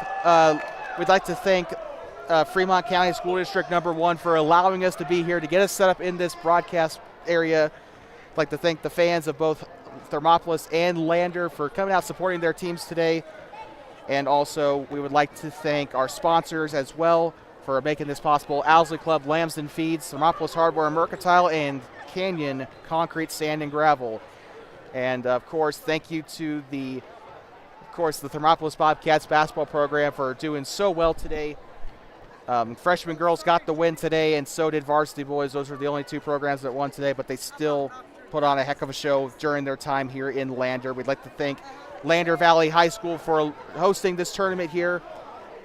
Speaker 1: Fremont County School District number 1 for allowing us to be here to get us set up in this broadcast area. I'd like to thank the fans of both Thermopolis and Lander for coming out supporting their teams today. And also we would like to thank our sponsors as well for making this possible. Owsley Club, Lambsden Feeds, Thermopolis Hardware and Mercantile, and Canyon Concrete, Sand, and Gravel. And of course, thank you to the Thermopolis Bobcats basketball program for doing so well today. Freshman girls got the win today, and so did Varsity boys. Those are the only two programs that won today, but they still put on a heck of a show during their time here in Lander. We'd like to thank Lander Valley High School for hosting this tournament here,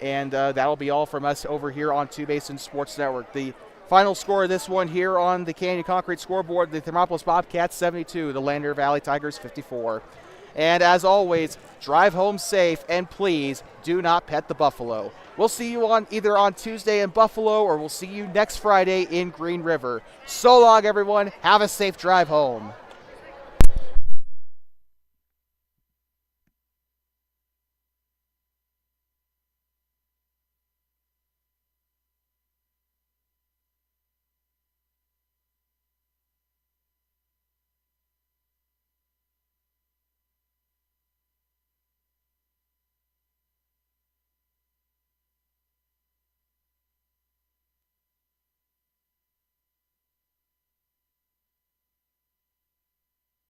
Speaker 1: and that'll be all from us over here on Two Basin Sports Network. The final score of this one here on the Canyon Concrete scoreboard, the Thermopolis Bobcats 72, the Lander Valley Tigers 54. And as always, drive home safe, and please do not pet the buffalo. We'll see you either on Tuesday in Buffalo, or we'll see you next Friday in Green River. So long, everyone. Have a safe drive home.